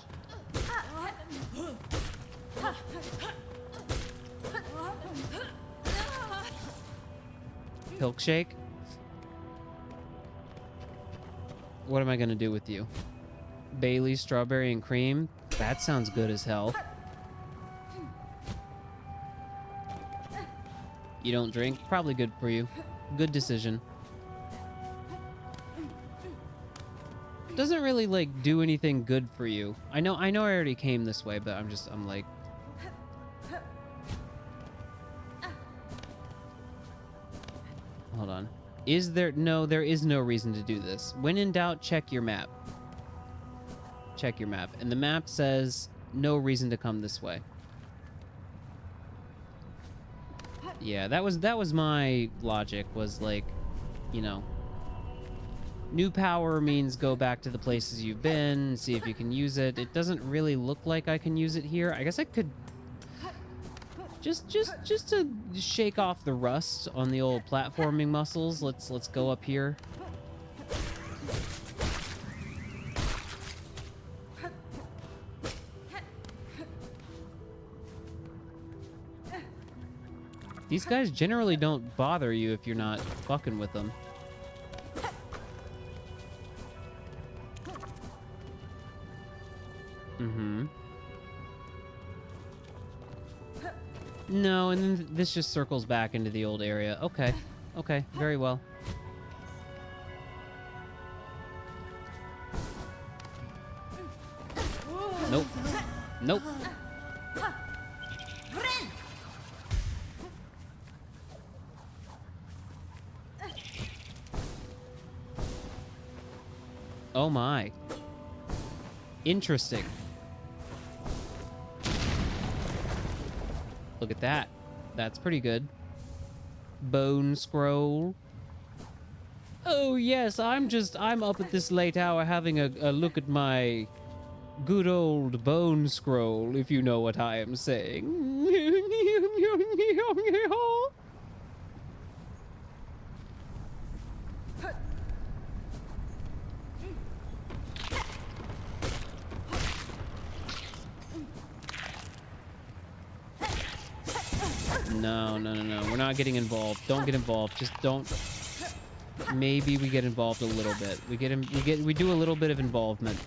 Speaker 1: Milkshake? What am I gonna do with you? Bailey's strawberry and cream? That sounds good as hell. You don't drink? Probably good for you. Good decision. Doesn't really, like, do anything good for you. I know I already came this way, but I'm like... Hold on. Is there... No, there is no reason to do this. When in doubt, check your map. Check your map. And the map says no reason to come this way. Yeah, that was my logic, was like, you know, new power means go back to the places you've been, see if you can use it. It doesn't really look like I can use it here. I guess I could just to shake off the rust on the old platforming muscles. Let's go up here. These guys generally don't bother you if you're not fucking with them. Mm-hmm. No, and then this just circles back into the old area. Okay. Okay, very well. Nope. Nope. Oh my. Interesting. Look at that. That's pretty good. Bone scroll. Oh yes, I'm up at this late hour having a look at my good old bone scroll, if you know what I am saying. No. We're not getting involved. Don't get involved. Just don't. Maybe we get involved a little bit. We do a little bit of involvement.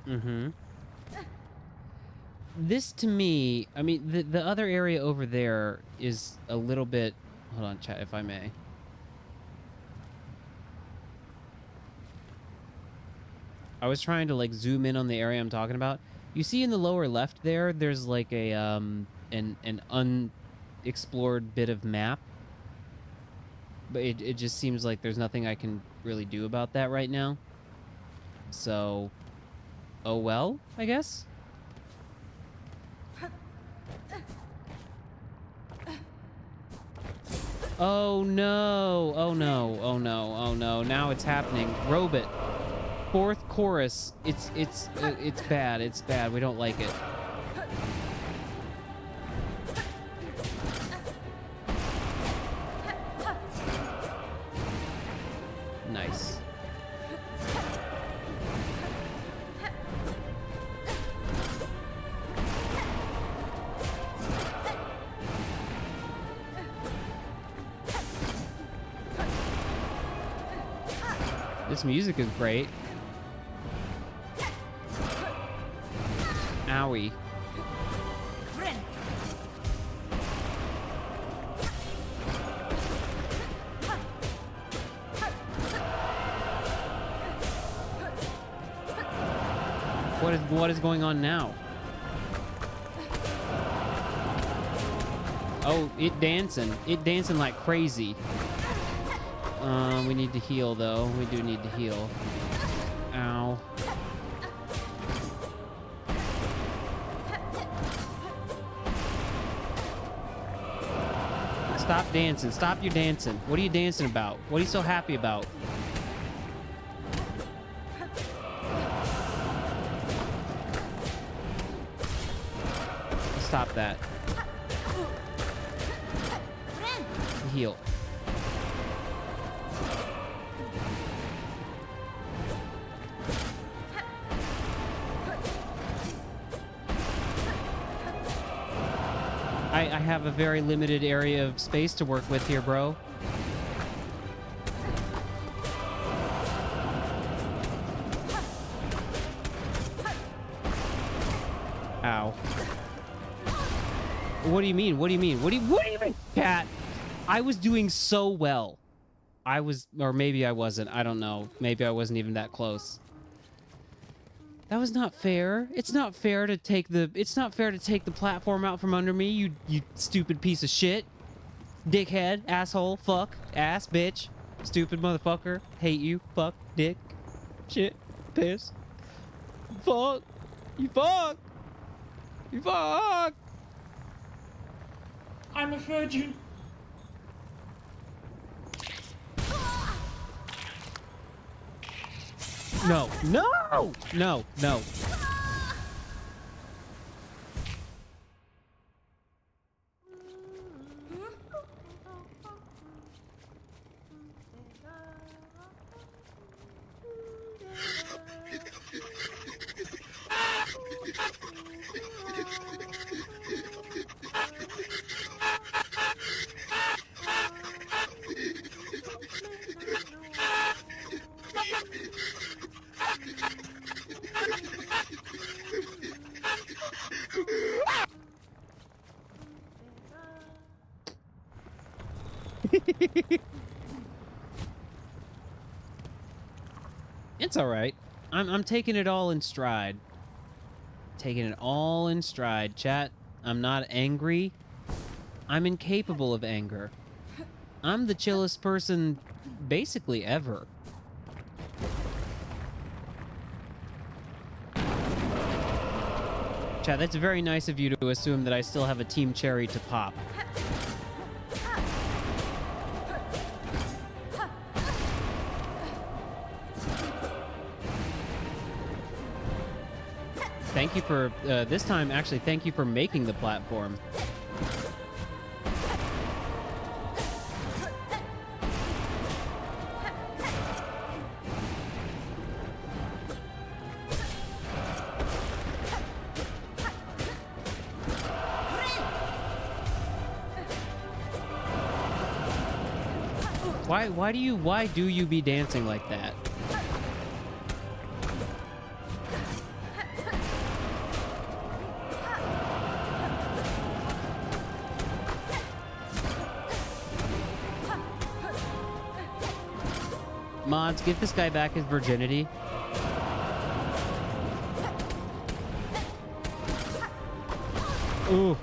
Speaker 1: Mm-hmm. This to me, I mean, the other area over there is a little bit. Hold on, chat, if I may. I was trying to like zoom in on the area I'm talking about. You see in the lower left there's like a an unexplored bit of map. But it just seems like there's nothing I can really do about that right now. So, oh well, I guess. Oh no, oh no, oh no, oh no, now it's happening. Robot. Fourth chorus. It's bad. It's bad. We don't like it. Nice. This music is great. Owie. What is going on now? Oh, it dancing. It dancing like crazy. We need to heal though. We do need to heal. Ow. Stop dancing. Stop your dancing. What are you dancing about? What are you so happy about? Stop that. Heal. I have a very limited area of space to work with here, bro. Ow. What do you mean? What do you mean? What do you mean, cat? I was doing so well. I was, or maybe I wasn't. I don't know. Maybe I wasn't even that close. That was not fair. It's not fair to take the platform out from under me, you stupid piece of shit. Dickhead, asshole, fuck, ass, bitch, stupid motherfucker. Hate you, fuck, dick, shit, piss. Fuck. You fuck. You fuck.
Speaker 2: I'm a virgin.
Speaker 1: No, no, no, no. It's all right. I'm taking it all in stride. Taking it all in stride, chat. I'm not angry. I'm incapable of anger. I'm the chillest person basically ever. Chat, that's very nice of you to assume that I still have a Team Cherry to pop. Thank you for, this time, actually, thank you for making the platform. Why do you be dancing like that? Mods, give this guy back his virginity. Ooh.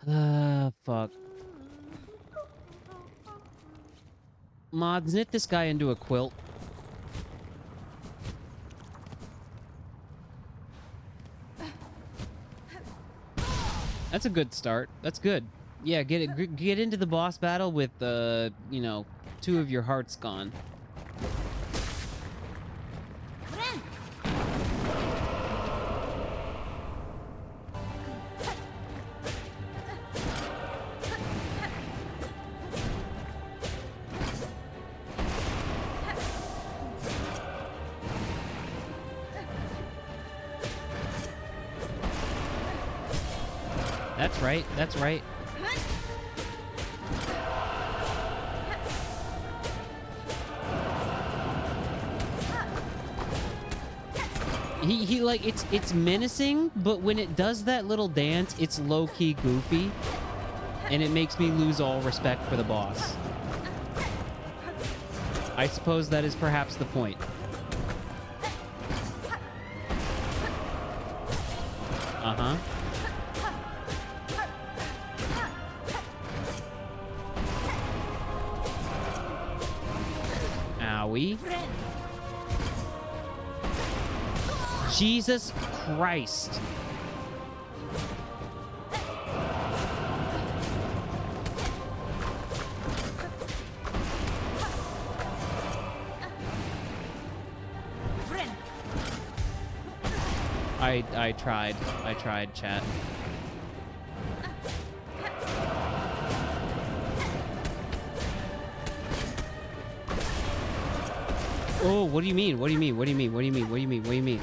Speaker 1: Ugh. Fuck. Mods, knit this guy into a quilt. That's a good start. That's good. Yeah, get into the boss battle with, you know, 2 of your hearts gone. That's right. That's right. He like, it's menacing, but when it does that little dance, it's low-key goofy, and it makes me lose all respect for the boss. I suppose that is perhaps the point. Wowie. Jesus Christ. I tried, chat. Oh, what do you mean? What do you mean? What do you mean? What do you mean? What do you mean? What do you mean?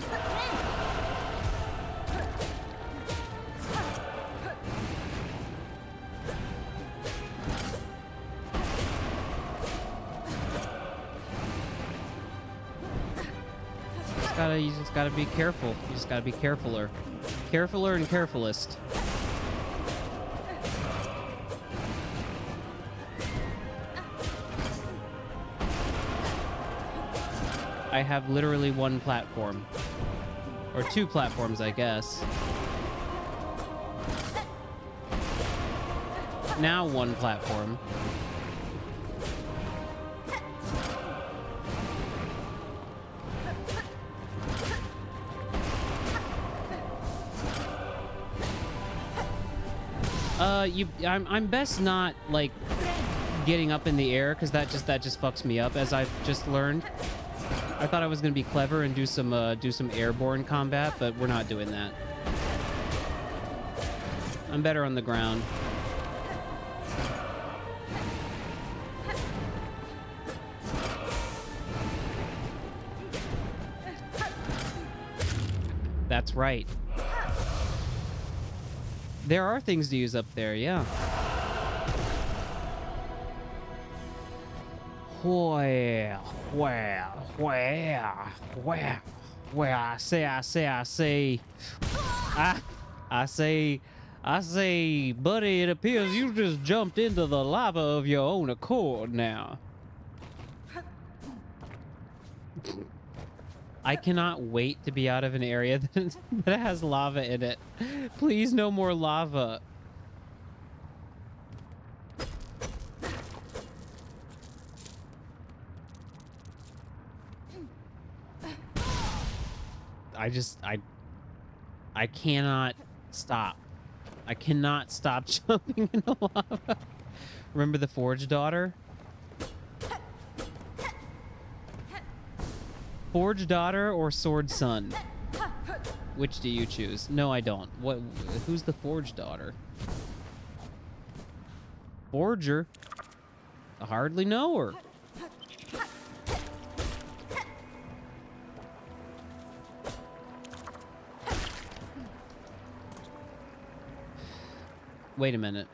Speaker 1: You just gotta be careful. You just gotta be carefuler. Carefuler and carefulest. I have literally one platform. Or two platforms, I guess. Now one platform. I'm best not like getting up in the air because that just fucks me up, as I've just learned. I thought I was gonna be clever and do some airborne combat, but we're not doing that. I'm better on the ground. That's right. There are things to use up there, yeah. Well, I say, buddy, it appears you just jumped into the lava of your own accord now. I cannot wait to be out of an area that has lava in it. Please, no more lava. I cannot stop. I cannot stop jumping in the lava. Remember the Forge Daughter? Forge Daughter or Sword Son? Which do you choose? No, I don't. What? Who's the Forge Daughter? Forger? I hardly know her. Wait a minute.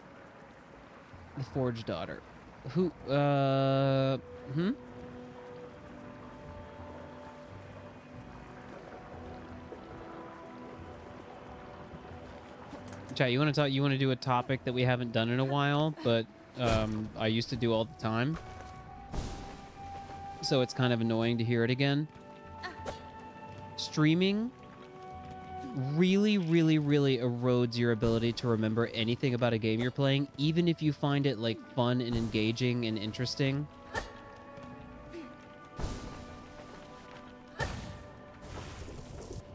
Speaker 1: The Forge Daughter. Who? Chat, you want to talk? You want to do a topic that we haven't done in a while, but I used to do all the time. So it's kind of annoying to hear it again. Streaming really, really, really erodes your ability to remember anything about a game you're playing, even if you find it like fun and engaging and interesting.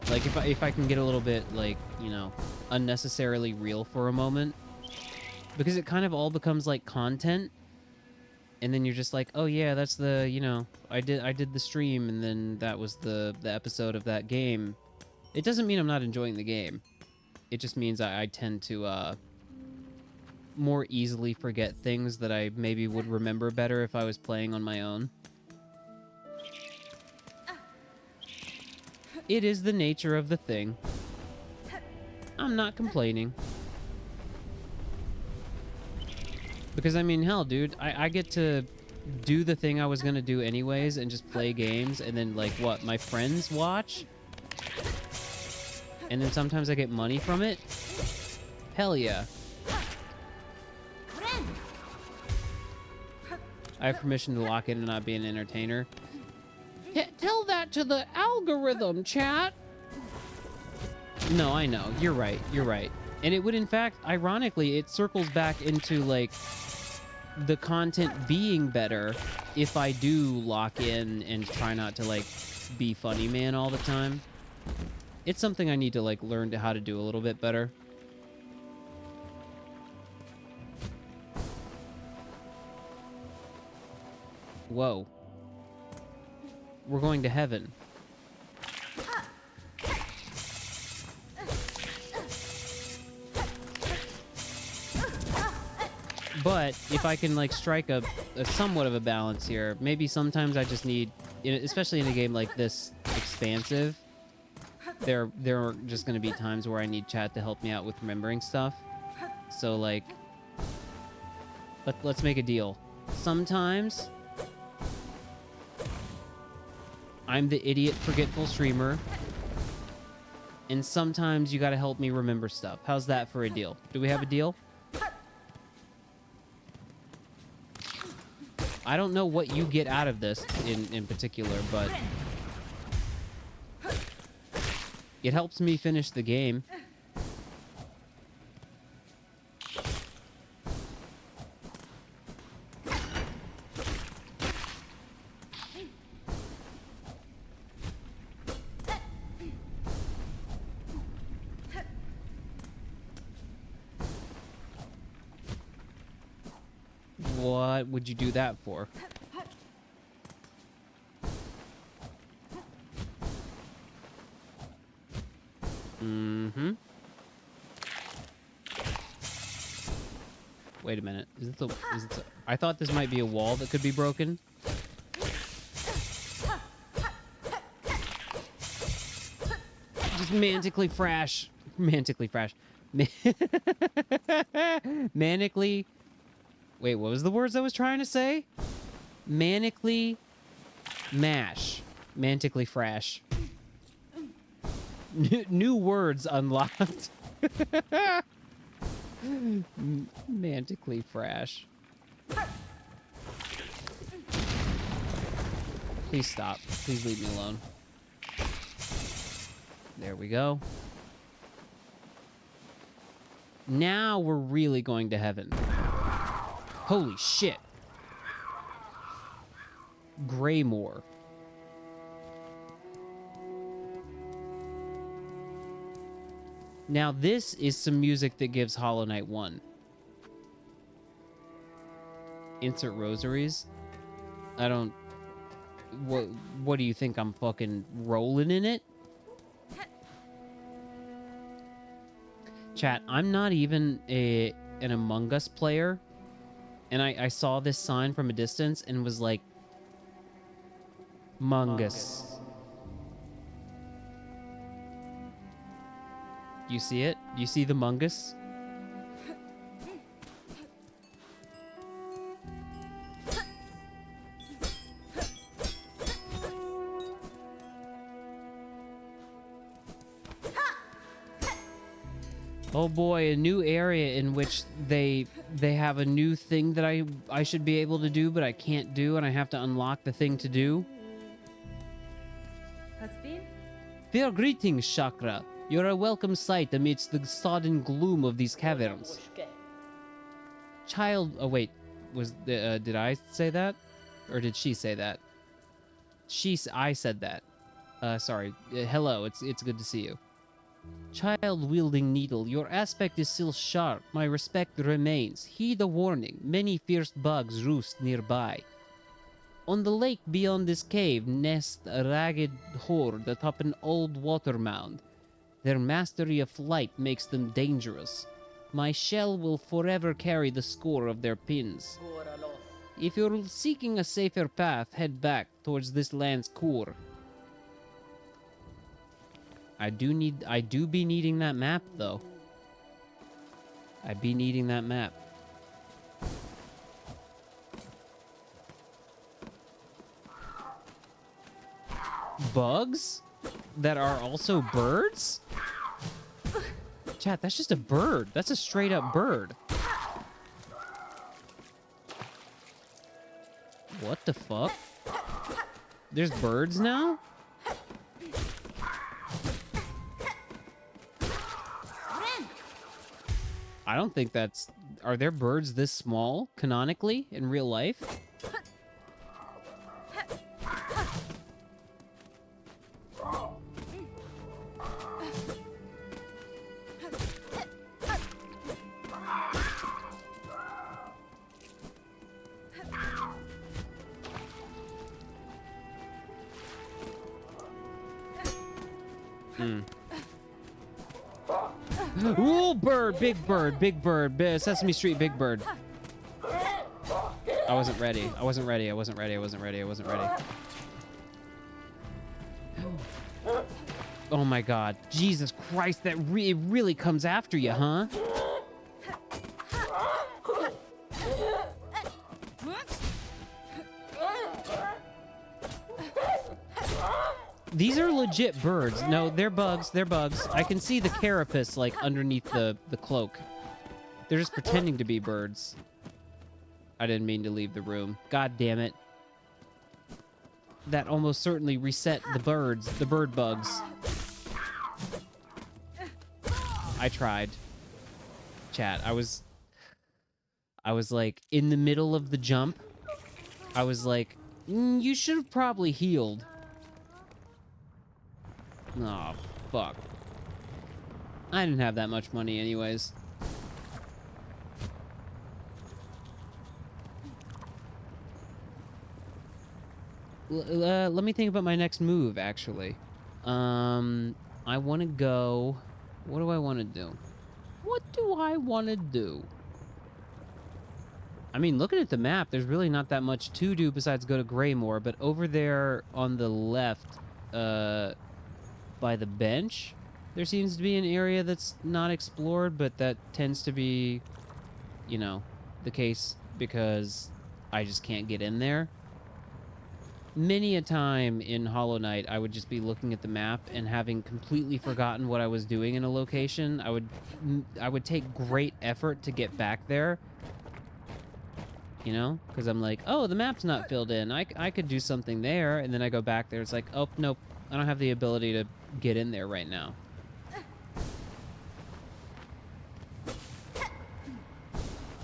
Speaker 1: Like if I can get a little bit like, you know, unnecessarily real for a moment, because it kind of all becomes like content, and then you're just like, oh yeah, that's the, you know, I did the stream, and then that was the episode of that game. It doesn't mean I'm not enjoying the game. It just means I tend to more easily forget things that I maybe would remember better if I was playing on my own. It is the nature of the thing. I'm not complaining. Because, I mean, hell, dude, I get to do the thing I was gonna do anyways and just play games, and then, like, what, my friends watch? And then sometimes I get money from it? Hell yeah. I have permission to lock in and not be an entertainer. Tell that to the algorithm, chat. No, I know. You're right. You're right. And it would, in fact, ironically, it circles back into, like, the content being better if I do lock in and try not to, like, be funny man all the time. It's something I need to, like, learn how to do a little bit better. Whoa. We're going to heaven. But if I can, like, strike a somewhat of a balance here, maybe sometimes I just need, especially in a game like this, expansive, there are just going to be times where I need chat to help me out with remembering stuff. So, like, let's make a deal. Sometimes I'm the idiot, forgetful streamer, and sometimes you got to help me remember stuff. How's that for a deal? Do we have a deal? I don't know what you get out of this in particular, but it helps me finish the game. What would you do that for? Mm-hmm. Wait a minute. Is it the... I thought this might be a wall that could be broken. Just mantically frash. Mantically frash. Manically... Wait, what was the words I was trying to say? Manically mash. Mantically frash. New words unlocked. Mantically frash. Please stop. Please leave me alone. There we go. Now we're really going to heaven. Holy shit. Greymore. Now this is some music that gives Hollow Knight 1. Insert rosaries. I don't... What do you think? I'm fucking rolling in it? Chat, I'm not even an Among Us player. And I saw this sign from a distance and was like, Mungus. You see it? You see the Mungus? Oh boy, a new area in which they have a new thing that I should be able to do, but I can't do, and I have to unlock the thing to do. Fair greetings, Chakra. You're a welcome sight amidst the sodden gloom of these caverns. Child... Oh, wait. Did I say that? Or did she say that? I said that. Sorry. Hello, it's good to see you. Child-wielding needle, your aspect is still sharp. My respect remains. Heed the warning. Many fierce bugs roost nearby. On the lake beyond this cave nest a ragged horde atop an old water mound. Their mastery of flight makes them dangerous. My shell will forever carry the score of their pins. If you're seeking a safer path, head back towards this land's core. I do be needing that map, though. I be needing that map. Bugs? That are also birds? Chat, that's just a bird. That's a straight up bird. What the fuck? There's birds now? I don't think that's... Are there birds this small, canonically, in real life? Ooh, bird, big bird, big bird, Sesame Street, big bird. I wasn't ready. I wasn't ready. I wasn't ready. I wasn't ready. I wasn't ready. Oh my God. Jesus Christ, that it really comes after you, huh? These are legit birds. No, they're bugs. They're bugs. I can see the carapace, like, underneath the cloak. They're just pretending to be birds. I didn't mean to leave the room. God damn it. That almost certainly reset the birds, the bird bugs. I tried. Chat, I was like, in the middle of the jump. I was like, you should have probably healed. Oh, fuck. I didn't have that much money anyways. Let me think about my next move, actually. I want to go... What do I want to do? What do I want to do? I mean, looking at the map, there's really not that much to do besides go to Greymore, but over there on the left, by the bench, there seems to be an area that's not explored, but that tends to be, you know, the case because I just can't get in there. Many a time in Hollow Knight, I would just be looking at the map and having completely forgotten what I was doing in a location. I would take great effort to get back there, you know, because I'm like, oh, the map's not filled in. I could do something there, and then I go back there. It's like, oh, nope, I don't have the ability to get in there right now.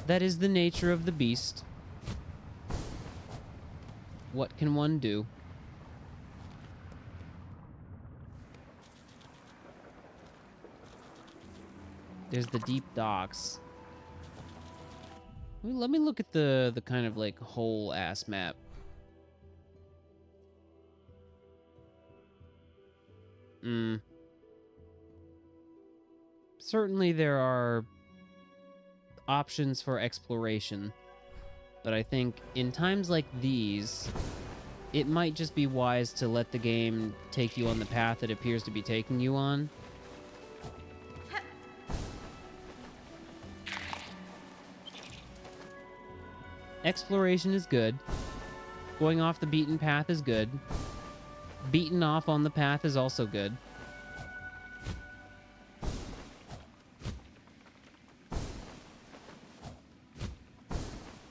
Speaker 1: That is the nature of the beast. What can one do? There's the deep docks. Let me look at the kind of like whole ass map. Certainly there are options for exploration, but I think in times like these, it might just be wise to let the game take you on the path it appears to be taking you on. Exploration is good. Going off the beaten path is good. Beaten off on the path is also good.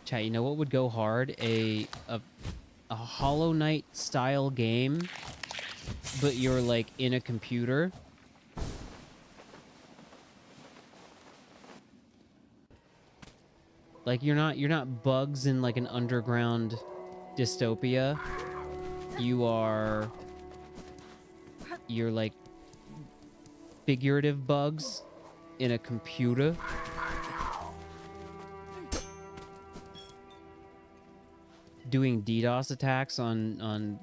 Speaker 1: Chat, you know what would go hard? A Hollow Knight style game, but you're like in a computer. Like you're not bugs in like an underground dystopia. You're like figurative bugs in a computer. Doing DDoS attacks on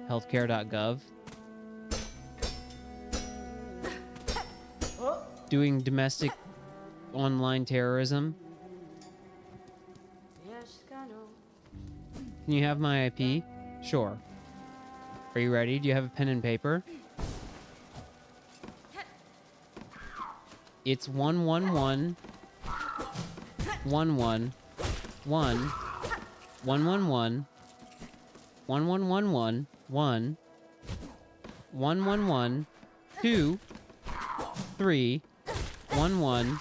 Speaker 1: healthcare.gov. Doing domestic online terrorism. Can you have my IP? Sure. Are you ready? Do you have a pen and paper? It's 111 11 1 111 1111 1 111 2 3 11 1111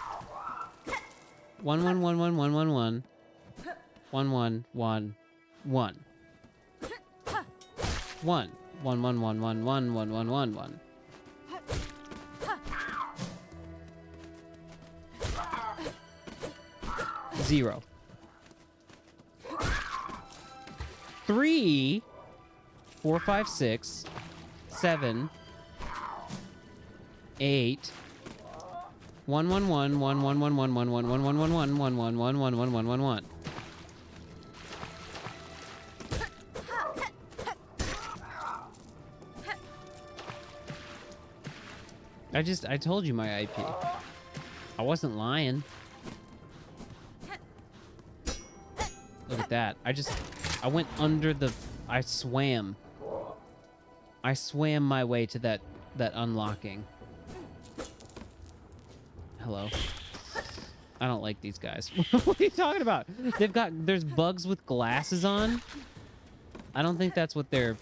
Speaker 1: 1111 1 1 111111111. 0. 3, 4, 5, 6, 7, 8, 1, 1, 1, 1, 1, 1, 1, 1, 1, 1, 1, 1, 1, 1, 1, 1, 1, 1, 1, 1, 1. I told you my IP. I wasn't lying. Look at that. I went under the... I swam. I swam my way to that unlocking. Hello. I don't like these guys. What are you talking about? There's bugs with glasses on. I don't think that's what they're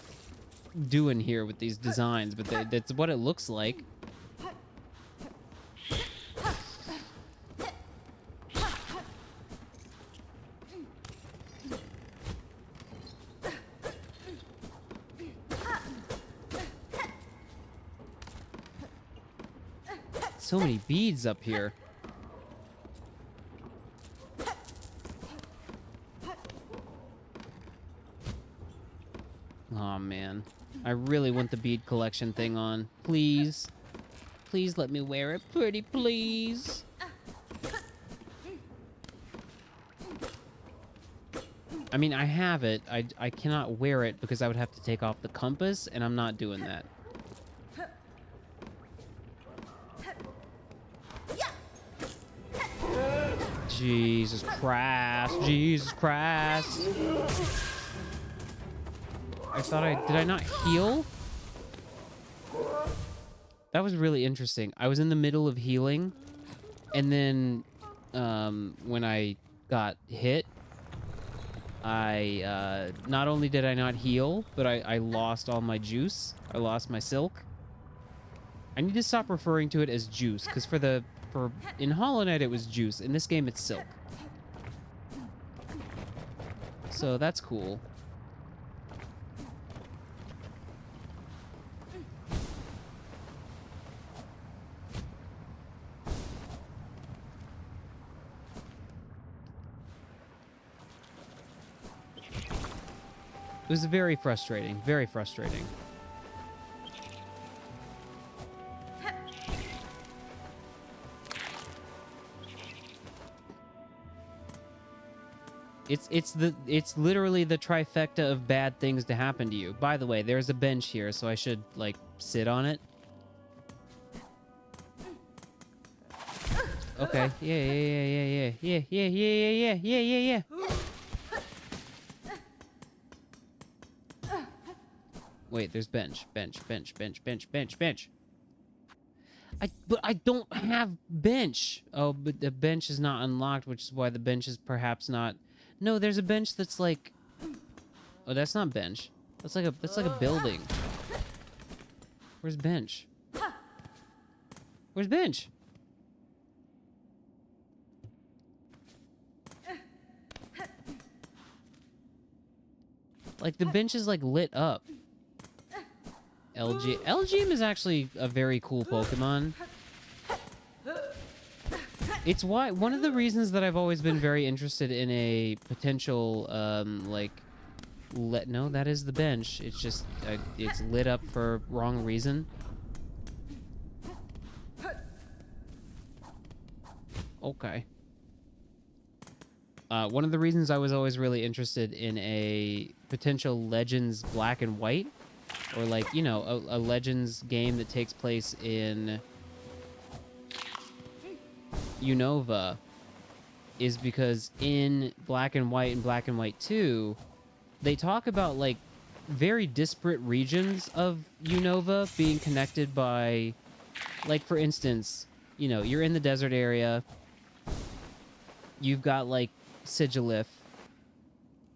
Speaker 1: doing here with these designs, but that's what it looks like. So many beads up here. Oh man, I really want the bead collection thing on. Please. Please let me wear it. Pretty please. I mean, I have it. I cannot wear it because I would have to take off the compass, and I'm not doing that. Jesus Christ. Jesus Christ. Did I not heal? That was really interesting. I was in the middle of healing, and then when I got hit, not only did I not heal, but I lost all my juice. I lost my silk. I need to stop referring to it as juice, because in Hollow Knight it was juice. In this game it's silk. So that's cool. It was very frustrating. Very frustrating. It's literally the trifecta of bad things to happen to you. By the way, there's a bench here, so I should like sit on it. Okay. Yeah. Wait, there's bench. But I don't have bench. Oh, but the bench is not unlocked, which is why the bench is perhaps not. No, there's a bench that's like. Oh, that's not bench. That's like a building. Where's bench? Where's bench? Like the bench is like lit up. LGM is actually a very cool Pokemon. It's one of the reasons that I've always been very interested in a potential, no, that is the bench. It's just, it's lit up for wrong reason. Okay. One of the reasons I was always really interested in a potential Legends Black and White, or like, you know, a Legends game that takes place in Unova, is because in Black and White and Black and White 2, they talk about like very disparate regions of Unova being connected by, like, for instance, you know, you're in the desert area, you've got like Sigilif,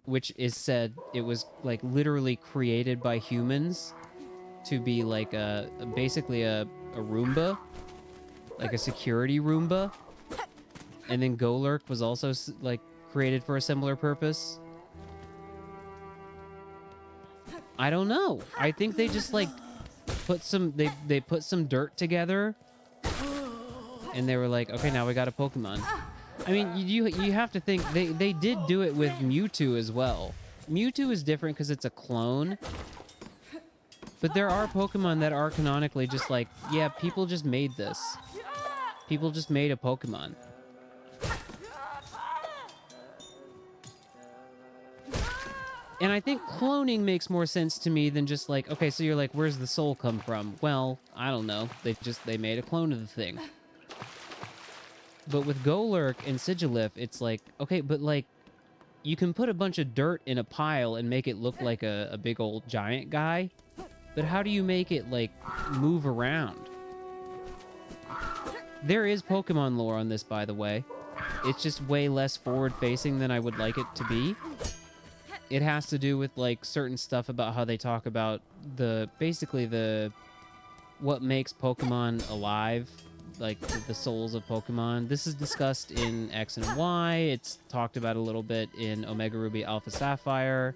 Speaker 1: which is said it was like literally created by humans to be like basically a Roomba, like a security Roomba. And then Golurk was also like created for a similar purpose. I don't know. I think they just like put some they put some dirt together, and they were like, okay, now we got a Pokemon. I mean, you have to think they did do it with Mewtwo as well. Mewtwo is different because it's a clone. But there are Pokemon that are canonically just like, yeah, people just made this. People just made a Pokemon. And I think cloning makes more sense to me than just like, okay, so you're like, where's the soul come from? Well, I don't know. They made a clone of the thing. But with Golurk and Sigilif, it's like, okay, but like, you can put a bunch of dirt in a pile and make it look like a big old giant guy. But how do you make it, like, move around? There is Pokemon lore on this, by the way. It's just way less forward-facing than I would like it to be. It has to do with, like, certain stuff about how they talk about basically what makes Pokemon alive, like the souls of Pokemon. This is discussed in X and Y. It's talked about a little bit in Omega Ruby Alpha Sapphire.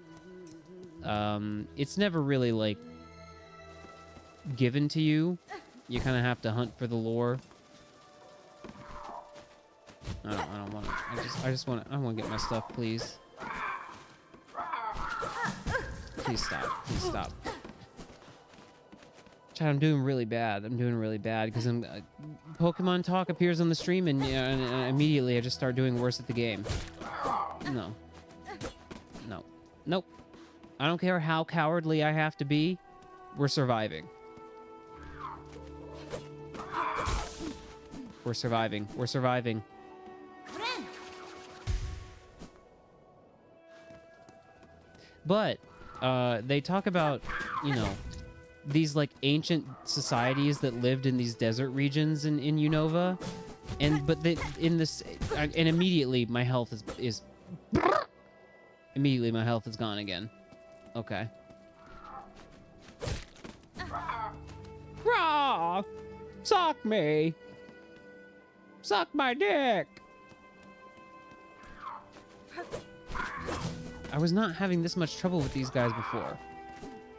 Speaker 1: It's never really, like, given to you. You kind of have to hunt for the lore. I don't want to. I want to get my stuff, please. Please stop. Please stop. Chat, I'm doing really bad. I'm doing really bad because Pokemon talk appears on the stream and immediately I just start doing worse at the game. No. No. Nope. I don't care how cowardly I have to be. We're surviving. We're surviving. We're surviving. But they talk about, you know, these like ancient societies that lived in these desert regions in Unova, and immediately my health is immediately my health is gone again. Okay. Raw, suck me. Suck my dick! I was not having this much trouble with these guys before.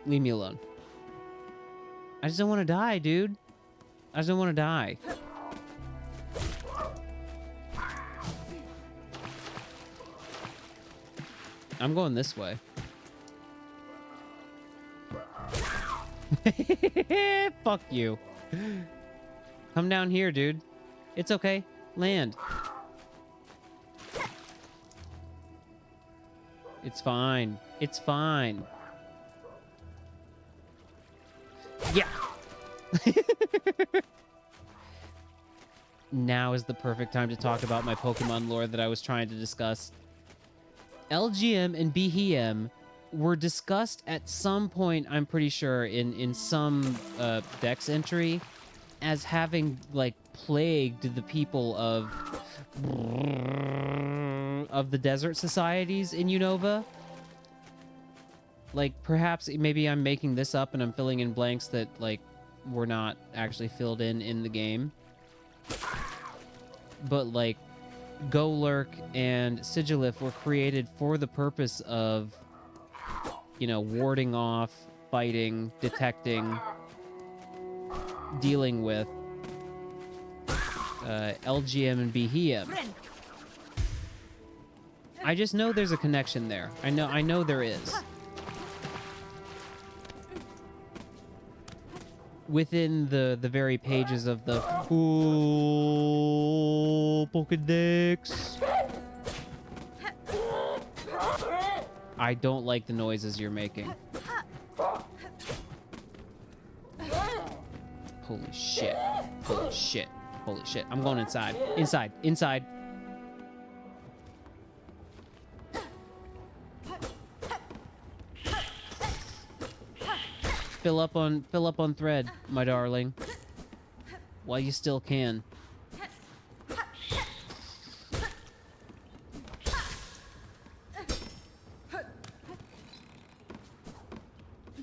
Speaker 1: Leave me alone. I just don't want to die, dude. I just don't want to die. I'm going this way. Fuck you. Come down here, dude. It's okay. Land. It's fine. It's fine. Yeah. Now is the perfect time to talk about my Pokemon lore that I was trying to discuss. LGM and BHM were discussed at some point, I'm pretty sure, in some Dex entry as having, like, plagued the people of the desert societies in Unova. Like, perhaps maybe I'm making this up and I'm filling in blanks that, like, were not actually filled in the game. But, like, Golurk and Sigilif were created for the purpose of, you know, warding off, fighting, detecting, dealing with LGM and BHM. I just know there's a connection there. I know there is. Within the very pages of the Pokedex. I don't like the noises you're making. Holy shit. Holy shit. Holy shit. I'm going inside. Inside. Inside. Fill up on thread, my darling. While you still can.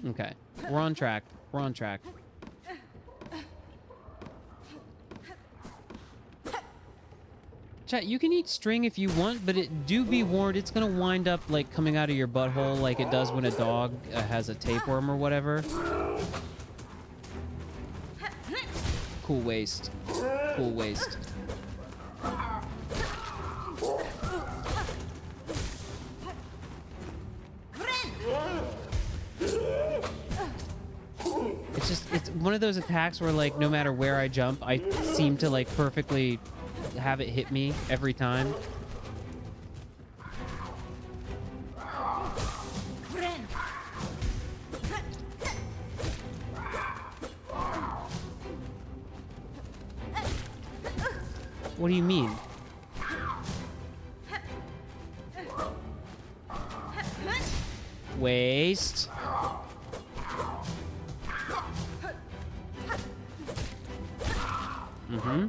Speaker 1: Okay. We're on track. We're on track. Chat, you can eat string if you want, but do be warned, it's gonna wind up like coming out of your butthole like it does when a dog has a tapeworm or whatever. Cool waste. Cool waste. It's one of those attacks where, like, no matter where I jump, I seem to, like, perfectly have it hit me every time. What do you mean? Waste. Mm-hmm.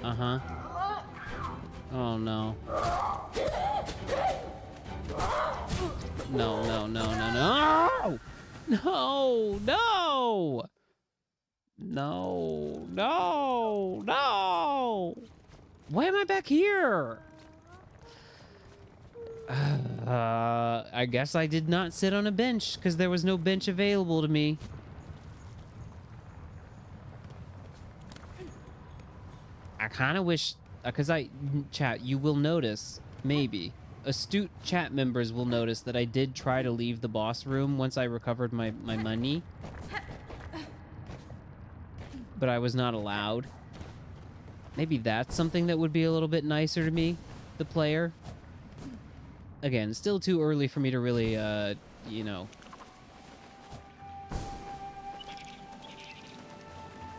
Speaker 1: Uh-huh. Oh, no. No, no, no, no, no! No! No! No! No! No! Why am I back here? I guess I did not sit on a bench, because there was no bench available to me. I kind of wish... Because chat, you will notice, maybe, astute chat members will notice that I did try to leave the boss room once I recovered my money. But I was not allowed. Maybe that's something that would be a little bit nicer to me, the player. Again, still too early for me to really, you know,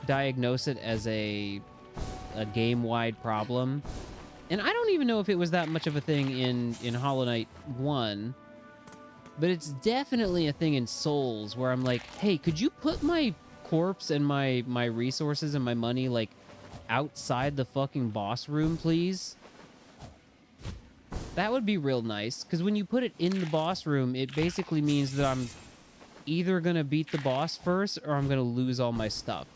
Speaker 1: diagnose it as a game-wide problem. And I don't even know if it was that much of a thing in Hollow Knight 1, but it's definitely a thing in Souls where I'm like, hey, could you put my corpse and my resources and my money, like, outside the fucking boss room, please? That would be real nice, because when you put it in the boss room, it basically means that I'm either gonna beat the boss first or I'm gonna lose all my stuff.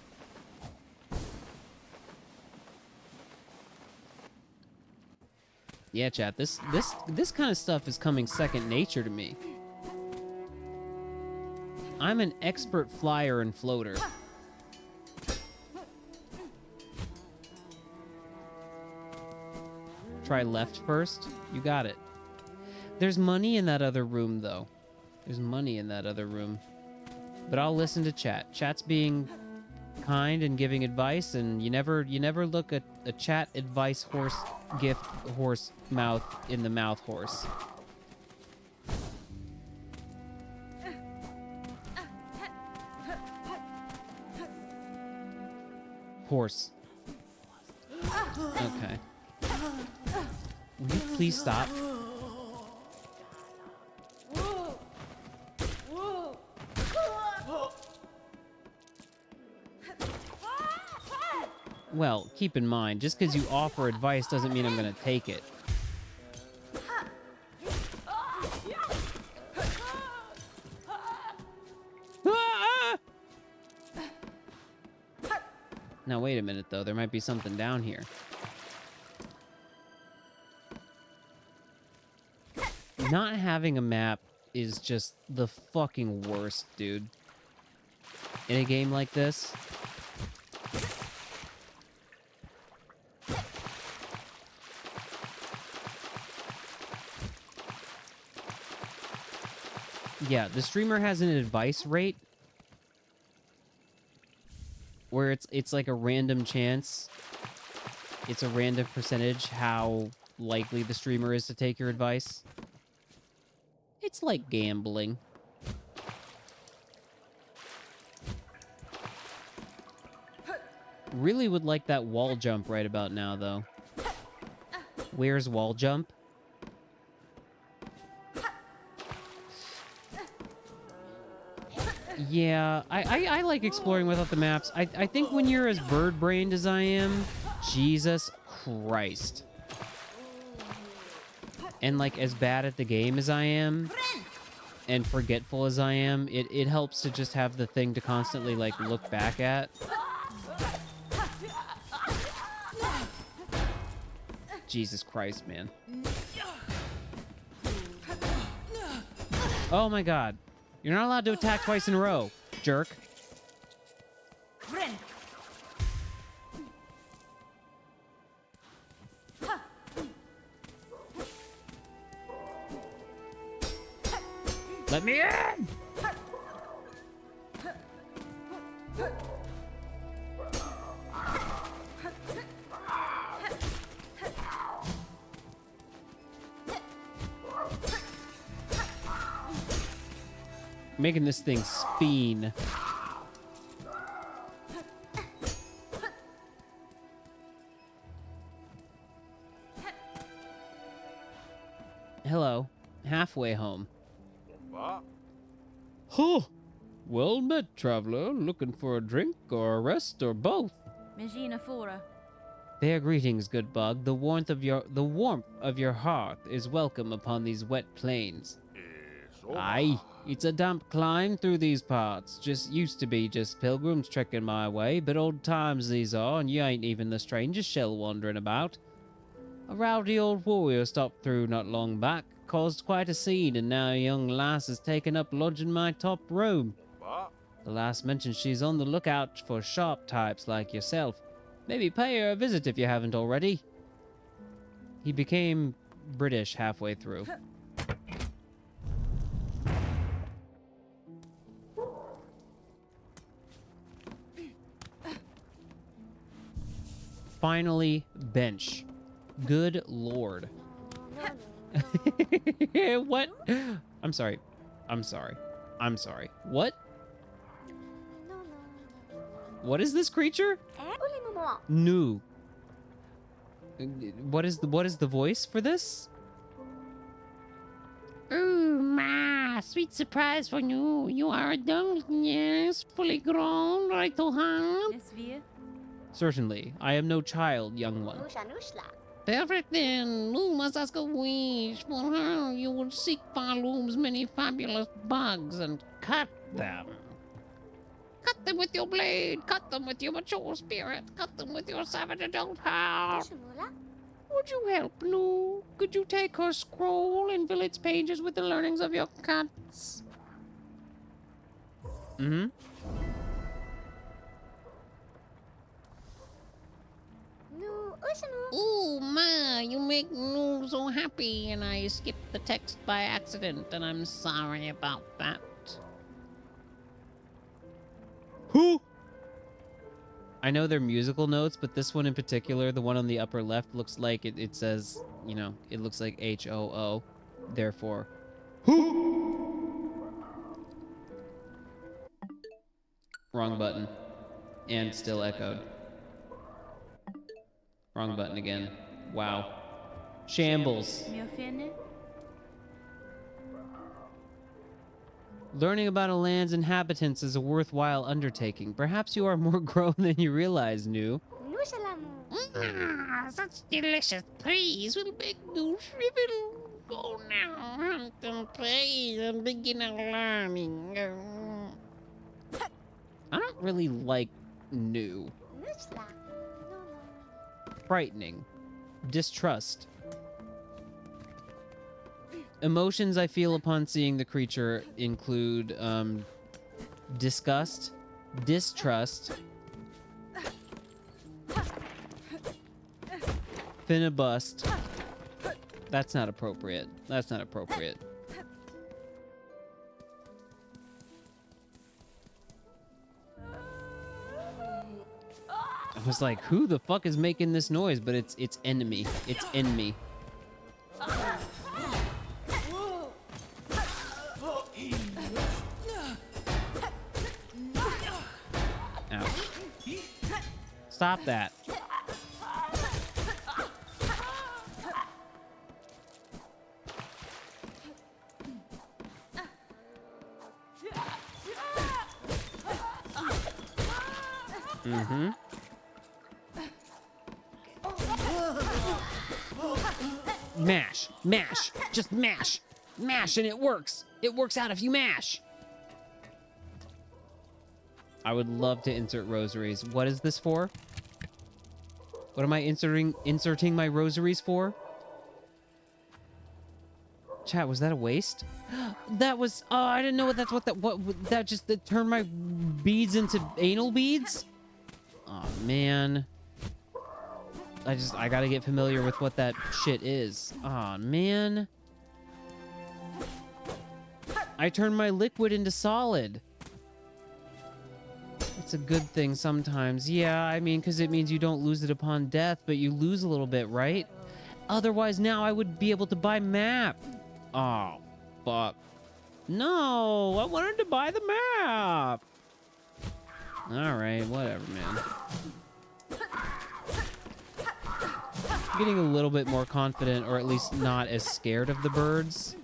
Speaker 1: Yeah, chat, this kind of stuff is coming second nature to me. I'm an expert flyer and floater. Try left first. You got it. There's money in that other room, though. There's money in that other room. But I'll listen to chat. Chat's being kind and giving advice, and you never look at a chat advice horse gift horse mouth in the mouth horse. Horse. Okay. Will you please stop? Well, keep in mind, just because you offer advice doesn't mean I'm going to take it. Now, wait a minute, though. There might be something down here. Not having a map is just the fucking worst, dude. In a game like this. Yeah, the streamer has an advice rate where it's like a random chance. It's a random percentage how likely the streamer is to take your advice. It's like gambling. Really would like that wall jump right about now, though. Where's wall jump? Yeah, I like exploring without the maps. I think when you're as bird-brained as I am, Jesus Christ. And, like, as bad at the game as I am, and forgetful as I am, it helps to just have the thing to constantly, like, look back at. Jesus Christ, man. Oh my god. You're not allowed to attack twice in a row, jerk. Let me in! Making this thing spin. Hello. Halfway home. Huh. Well met, traveler. Looking for a drink or a rest or both?
Speaker 2: Magina Fora.
Speaker 1: Fair greetings, good bug. The warmth of your hearth is welcome upon these wet plains. Aye, it's a damp climb through these parts. Used to be just pilgrims trekking my way, but old times these are, and you ain't even the strangest shell wandering about. A rowdy old warrior stopped through not long back, caused quite a scene, and now a young lass has taken up lodge in my top room. The lass mentioned she's on the lookout for sharp types like yourself. Maybe pay her a visit if you haven't already. He became British halfway through. Finally, bench. Good lord. What? I'm sorry. What? What is this creature? New. What is the voice for this?
Speaker 3: Ooh, ma, sweet surprise for you. You are adult, yes, fully grown, right to hand.
Speaker 2: Nesvia.
Speaker 1: Certainly. I am no child, young one.
Speaker 3: Perfect then. You must ask a wish. For her, you will seek Farloom's many fabulous bugs and cut them. Cut them with your blade. Cut them with your mature spirit. Cut them with your savage adult heart. Would you help, Nu? Could you take her scroll and fill its pages with the learnings of your cuts?
Speaker 1: Mm-hmm.
Speaker 3: Ooh, ma, you make Nu so happy, and I skipped the text by accident, and I'm sorry about that.
Speaker 1: Who? I know they're musical notes, but this one in particular, the one on the upper left, looks like it says, you know, it looks like H-O-O. Therefore, who? Wrong button. And still echoed. Wrong button again. Wow. Shambles.
Speaker 2: Miofene.
Speaker 1: Learning about a land's inhabitants is a worthwhile undertaking. Perhaps you are more grown than you realize, Nu.
Speaker 3: Such delicious praise will make Nu shrivel. Go now, hunt and praise and begin our learning.
Speaker 1: I don't really like Nu. Frightening. Distrust. Emotions I feel upon seeing the creature include disgust, distrust, finnibust. That's not appropriate. That's not appropriate. I was like, who the fuck is making this noise? But it's enemy. It's enemy. Ouch. Stop that. Mm-hmm. Mash. Mash. Just mash. Mash and it works. It works out if you mash. I would love to insert rosaries. What is this for? What am I inserting my rosaries for? Chat, was that a waste? That was, oh, I didn't know that just that turned my beads into anal beads? Oh, man. I gotta get familiar with what that shit is. Oh, man. I turned my liquid into solid. It's a good thing sometimes. Yeah, I mean, because it means you don't lose it upon death, but you lose a little bit, right? Otherwise, now I would be able to buy map. Oh, fuck. No, I wanted to buy the map. All right, whatever, man. Getting a little bit more confident, or at least not as scared of the birds.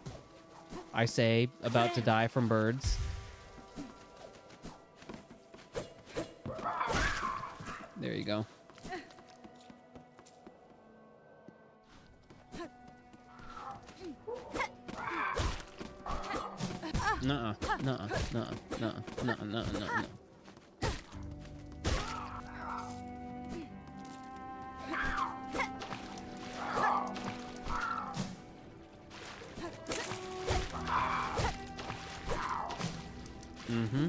Speaker 1: I say, about to die from birds. There you go. Nuh-uh, nuh-uh, nuh-uh, nuh-uh, nuh-uh, nuh-uh, nuh-uh. Mm-hmm.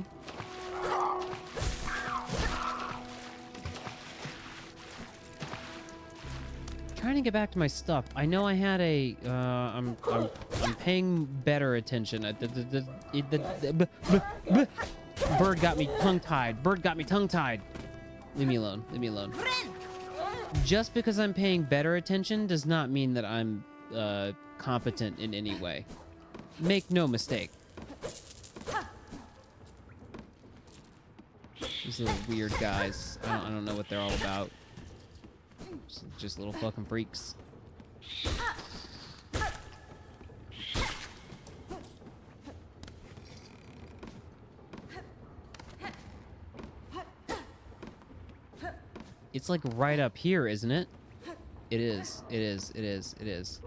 Speaker 1: Trying to get back to my stuff. I know I had a. I'm paying better attention. Bird got me tongue-tied. Bird got me tongue-tied. Leave me alone. Leave me alone. Just because I'm paying better attention does not mean that I'm competent in any way. Make no mistake. These little weird guys. I don't know what they're all about. Just little fucking freaks. It's like right up here, isn't it? It is. It is. It is. It is.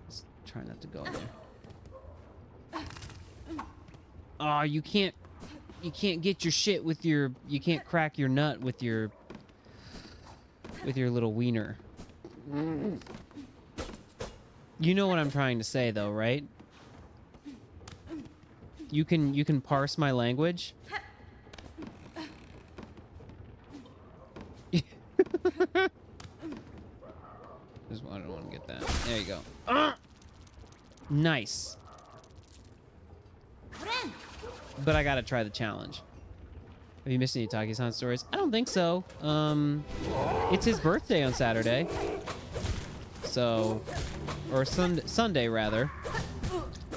Speaker 1: Let's try not to go in there. Oh, you can't get your shit with your, you can't crack your nut with your little wiener. You know what I'm trying to say though, right? You can parse my language. I don't want to get that. There you go. Nice. But I gotta try the challenge. Have you missed any Taki-san stories? I don't think so. It's his birthday on Saturday. So, or Sunday rather.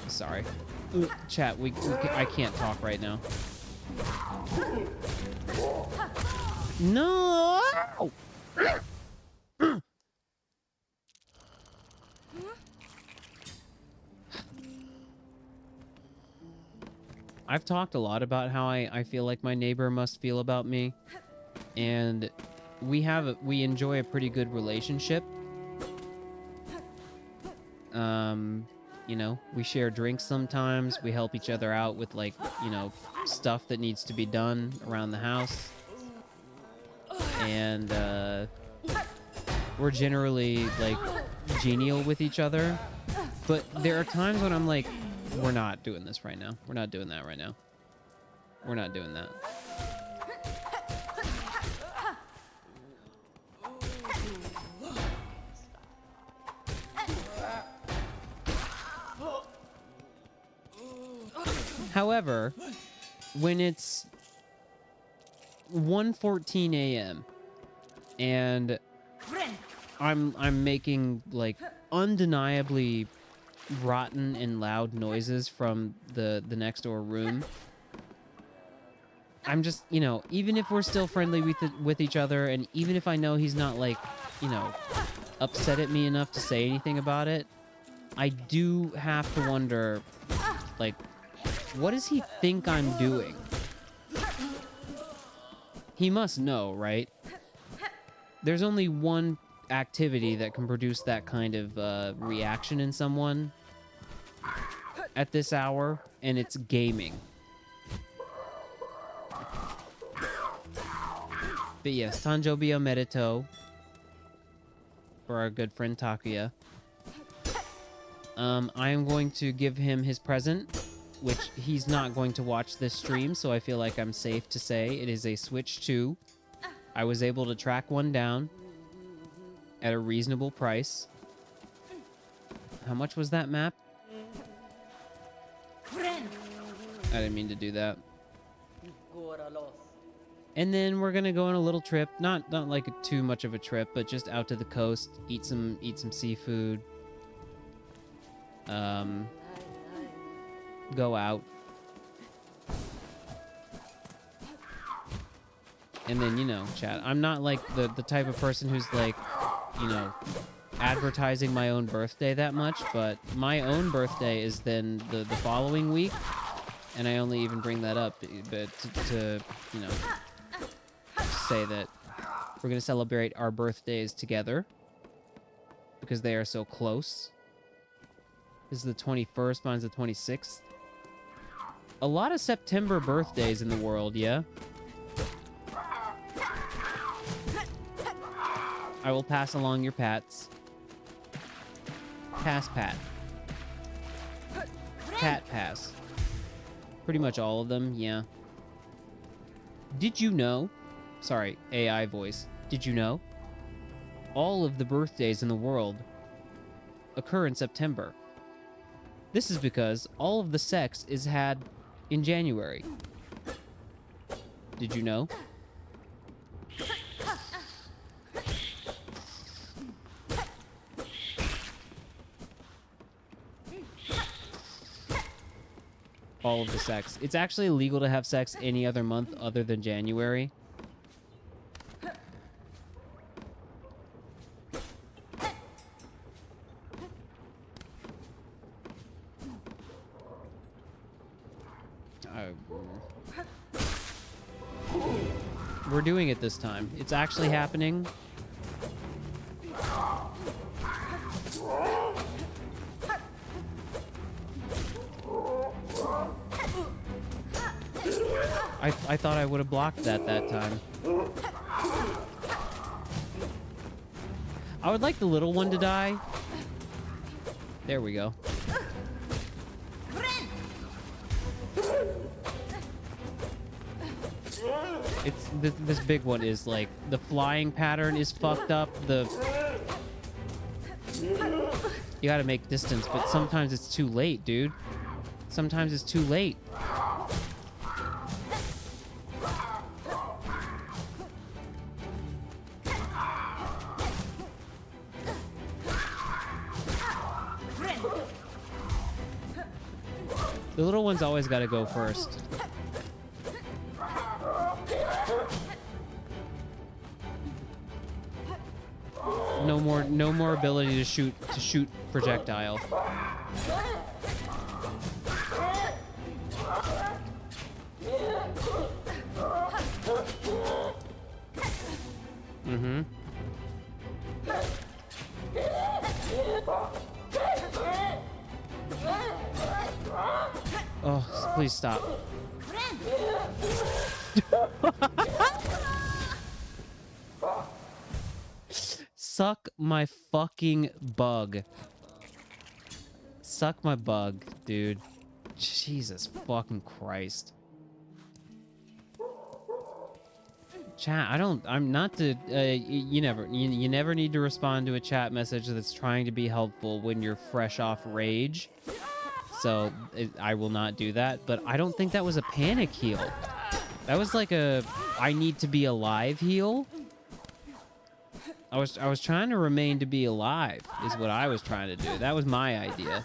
Speaker 1: Sorry. Chat, I can't talk right now. No! I've talked a lot about how I feel like my neighbor must feel about me, and we enjoy a pretty good relationship. You know, we share drinks sometimes. We help each other out with, like, you know, stuff that needs to be done around the house. And we're generally, like, genial with each other. But there are times when I'm like, we're not doing this right now. We're not doing that right now. We're not doing that. However, when it's 1:14 a.m. and I'm making, like, undeniably rotten and loud noises from the next door room, I'm just, you know, even if we're still friendly with each other, and even if I know he's not, like, you know, upset at me enough to say anything about it, I do have to wonder, like, what does he think I'm doing? He must know, right? There's only one activity that can produce that kind of reaction in someone at this hour, and it's gaming. But yes, Tanjobi Omerito for our good friend Takuya. I am going to give him his present, which he's not going to watch this stream, so I feel like I'm safe to say it is a Switch 2. I was able to track one down at a reasonable price. How much was that map? I didn't mean to do that. And then we're gonna go on a little trip, not like too much of a trip, but just out to the coast, eat some go out. And then, you know, chat, I'm not like the type of person who's like, you know, advertising my own birthday that much, but my own birthday is then the following week, and I only even bring that up but to you know, say that we're going to celebrate our birthdays together because they are so close. This is the 21st, mine's the 26th. A lot of September birthdays in the world, yeah? I will pass along your pats. Pass pat. Pat pass. Pretty much all of them, yeah. Did you know? Sorry, AI voice. Did you know? All of the birthdays in the world occur in September. This is because all of the sex is had in January. Did you know? All of the sex. It's actually illegal to have sex any other month other than January. We're doing it this time. It's actually happening. I thought I would have blocked that time. I would like the little one to die. There we go. It's this big one is like the flying pattern is fucked up. You gotta make distance, but sometimes it's too late, dude. Sometimes it's too late. The little one's always gotta go first. No more ability to shoot projectile. Mm-hmm. Oh, please stop. Suck my fucking bug. Suck my bug, dude. Jesus fucking Christ. Chat, I'm not to, you never need to respond to a chat message that's trying to be helpful when you're fresh off rage. So, I will not do that, but I don't think that was a panic heal. That was like a, I need to be alive heal. I was trying to remain to be alive, is what I was trying to do. That was my idea.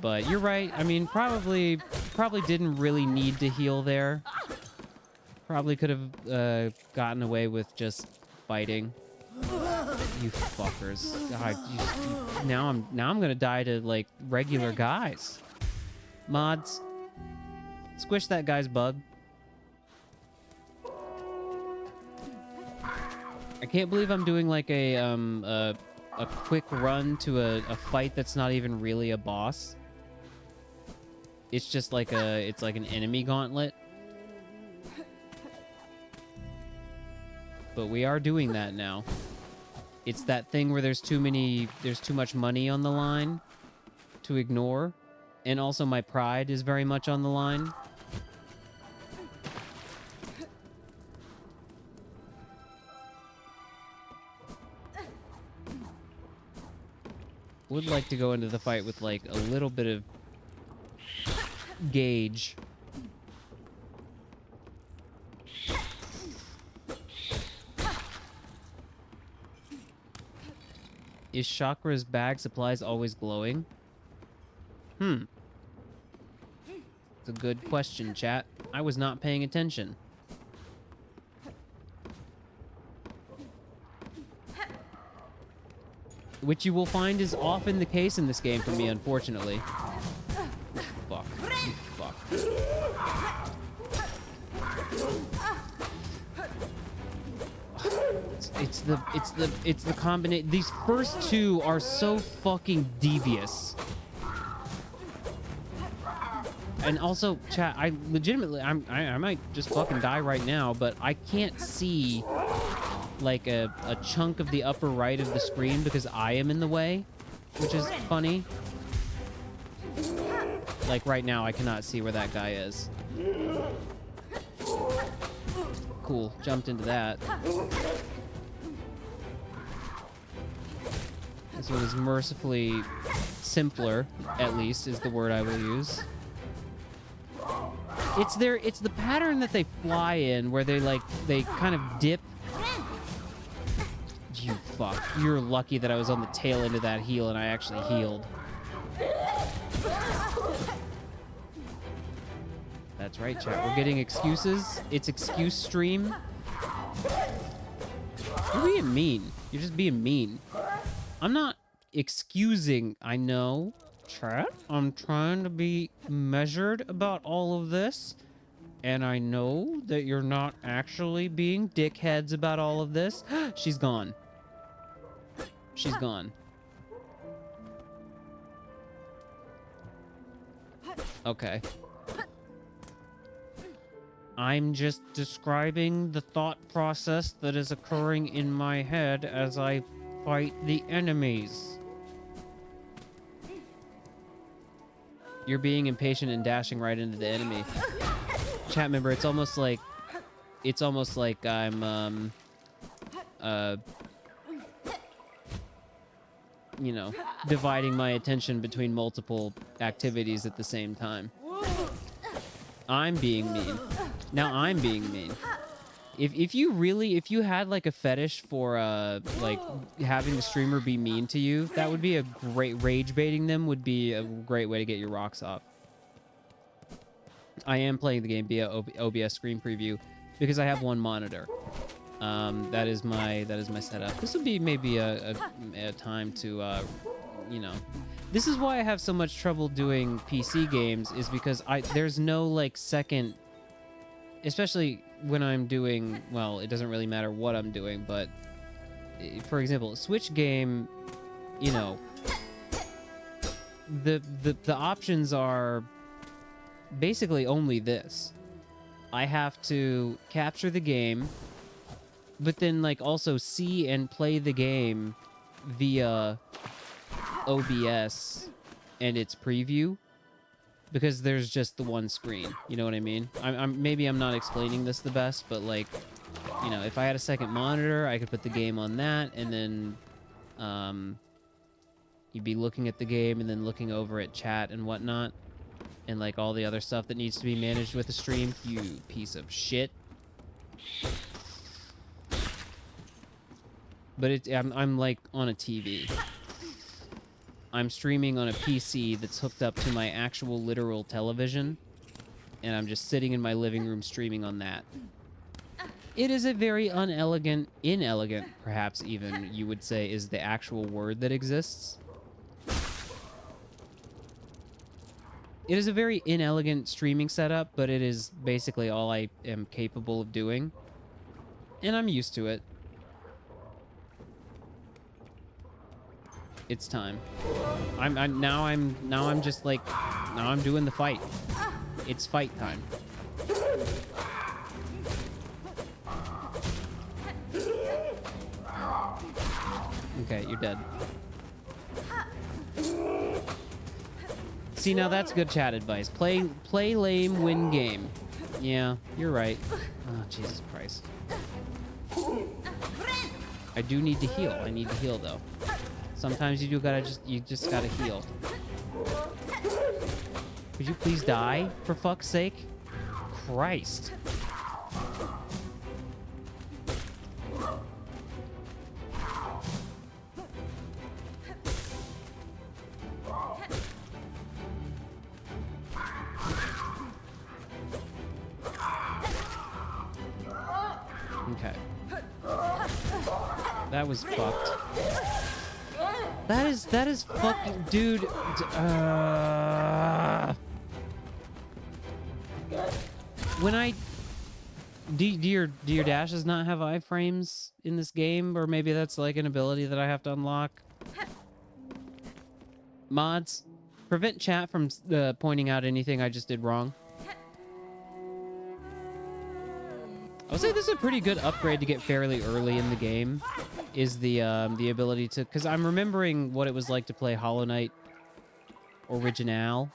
Speaker 1: But you're right, I mean, probably didn't really need to heal there. Probably could have gotten away with just fighting. You fuckers. God, now I'm gonna die to like regular guys. Mods, squish that guy's bug. I can't believe I'm doing like a quick run to a fight that's not even really a boss. It's just like it's like an enemy gauntlet. But we are doing that now. It's that thing where there's too much money on the line to ignore. And also my pride is very much on the line. Would like to go into the fight with like a little bit of gauge. Is Chakra's bag supplies always glowing? It's a good question, chat. I was not paying attention. Which you will find is often the case in this game for me, unfortunately. Fuck. You fuck. It's the combination. These first two are so fucking devious. And also, chat, I legitimately, I might just fucking die right now, but I can't see like a chunk of the upper right of the screen because I am in the way, which is funny. Like right now, I cannot see where that guy is. Cool, jumped into that. This one is mercifully simpler, at least, is the word I will use. It's the pattern that they fly in, where they kind of dip. You fuck. You're lucky that I was on the tail end of that heal and I actually healed. That's right, chat. We're getting excuses. It's excuse stream. You're being mean. You're just being mean. I'm not excusing, I know. Chat, I'm trying to be measured about all of this. And I know that you're not actually being dickheads about all of this. She's gone. She's gone. Okay. I'm just describing the thought process that is occurring in my head as I fight the enemies. You're being impatient and dashing right into the enemy. Chat member, it's almost like I'm you know, dividing my attention between multiple activities at the same time. I'm being mean. Now I'm being mean. If you had like a fetish for like having the streamer be mean to you, that would be a great, rage baiting them would be a great way to get your rocks off. I am playing the game via OBS screen preview because I have one monitor. That is my setup. This would be maybe a time to you know, this is why I have so much trouble doing PC games, is because there's no like second, especially when I'm doing, well, it doesn't really matter what I'm doing, but for example, a Switch game, you know, the options are basically only this. I have to capture the game, but then like also see and play the game via OBS and its preview, because there's just the one screen. You know what I mean? Maybe I'm not explaining this the best, but like, you know, if I had a second monitor, I could put the game on that, and then you'd be looking at the game and then looking over at chat and whatnot, and like all the other stuff that needs to be managed with the stream. You piece of shit. But I'm like on a TV. I'm streaming on a PC that's hooked up to my actual literal television, and I'm just sitting in my living room streaming on that. It is a very inelegant, perhaps even, you would say, is the actual word that exists. It is a very inelegant streaming setup, but it is basically all I am capable of doing. And I'm used to it. It's time. Now I'm just like, now I'm doing the fight. It's fight time. Okay, you're dead. See, now that's good chat advice. Play lame, win game. Yeah, you're right. Oh, Jesus Christ. I do need to heal. I need to heal though. Sometimes you just gotta heal. Could you please die, for fuck's sake? Christ. That was fucked. That is fucking... Dude. When I... Do your dashes not have iframes in this game? Or maybe that's like an ability that I have to unlock? Mods, prevent chat from pointing out anything I just did wrong. I would say this is a pretty good upgrade to get fairly early in the game. Is the ability to... Because I'm remembering what it was like to play Hollow Knight Original.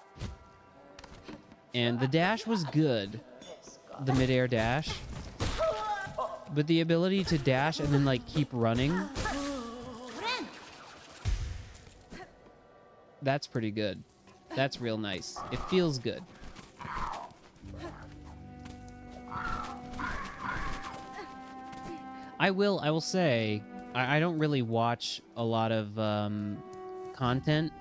Speaker 1: And the dash was good. The midair dash. But the ability to dash and then, like, keep running... That's pretty good. That's real nice. It feels good. I will say, I don't really watch a lot of content.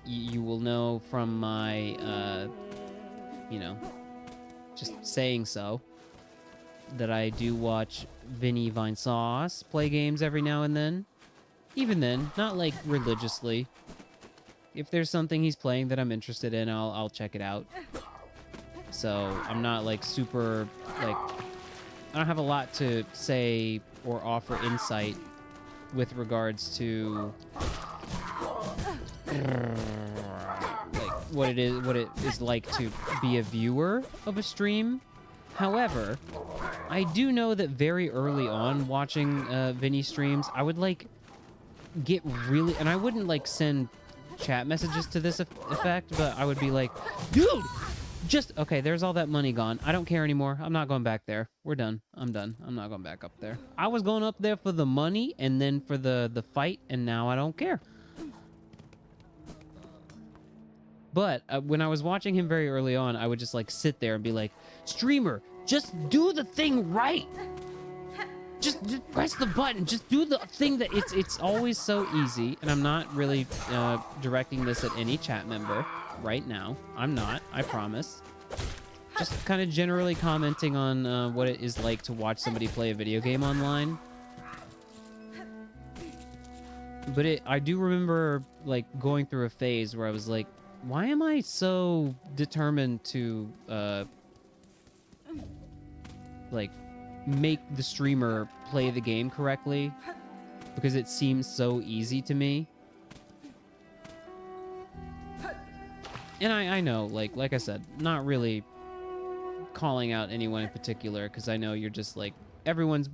Speaker 1: You will know from my, you know, just saying so, that I do watch Vinny Vinesauce play games every now and then. Even then, not like religiously. If there's something he's playing that I'm interested in, I'll check it out. So I'm not like super like... I don't have a lot to say or offer insight with regards to like what it is like to be a viewer of a stream. However, I do know that very early on watching Vinny streams, I would like get really... And I wouldn't like send chat messages to this effect, but I would be like, dude, just... Okay, there's all that money gone. I don't care anymore. I'm not going back there. We're done. I'm done. I'm not going back up there. I was going up there for the money and then for the fight, and now I don't care. But when I was watching him very early on, I would just like sit there and be like, streamer, just do the thing right. Just press the button. Just do the thing that... It's always so easy. And I'm not really directing this at any chat member right now. I'm not. I promise. Just kind of generally commenting on what it is like to watch somebody play a video game online. But I do remember like going through a phase where I was like, why am I so determined to like make the streamer play the game correctly? Because it seems so easy to me. And I know, like I said, not really calling out anyone in particular, because I know you're just like, everyone's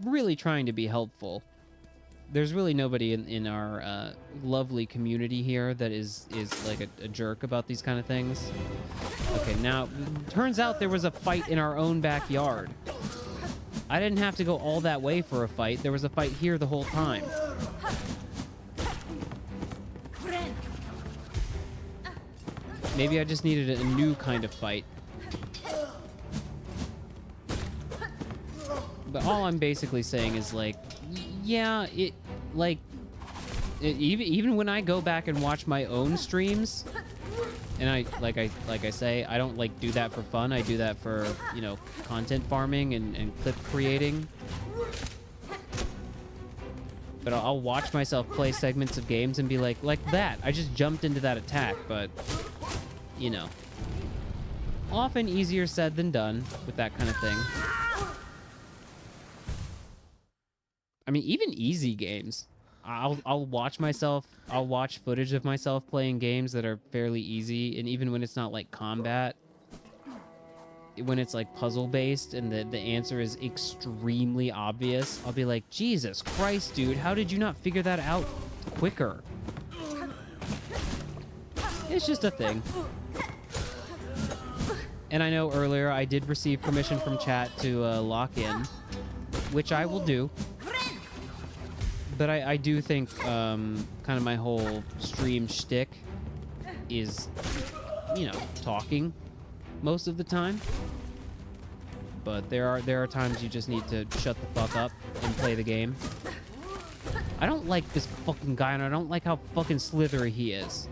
Speaker 1: really trying to be helpful. There's really nobody in our lovely community here that is like a jerk about these kind of things. Okay, now, turns out there was a fight in our own backyard. I didn't have to go all that way for a fight. There was a fight here the whole time. Maybe I just needed a new kind of fight. But all I'm basically saying is like, yeah, even when I go back and watch my own streams, and I like I say, I don't like do that for fun. I do that for, you know, content farming and clip creating. But I'll watch myself play segments of games and be like that. I just jumped into that attack, but, you know, often easier said than done with that kind of thing. I mean, even easy games. I'll watch footage of myself playing games that are fairly easy, and even when it's not like combat, when it's like puzzle based and the answer is extremely obvious, I'll be like, Jesus Christ, dude, how did you not figure that out quicker? It's just a thing. And I know earlier I did receive permission from chat to lock in, which I will do. But I do think kind of my whole stream shtick is, you know, talking most of the time. But there are times you just need to shut the fuck up and play the game. I don't like this fucking guy, and I don't like how fucking slithery he is.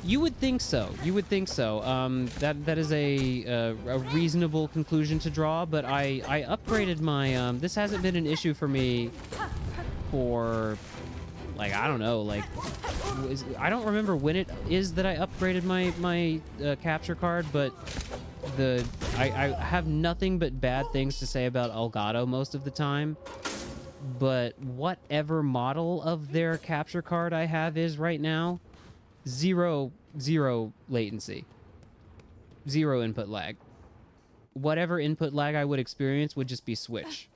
Speaker 1: You would think so. You would think so. That is a reasonable conclusion to draw. But I upgraded my this hasn't been an issue for me for like I don't know like I don't remember when it is that I upgraded my capture card, but I have nothing but bad things to say about Elgato most of the time. But whatever model of their capture card I have is right now, zero latency, zero input lag. Whatever input lag I would experience would just be switch,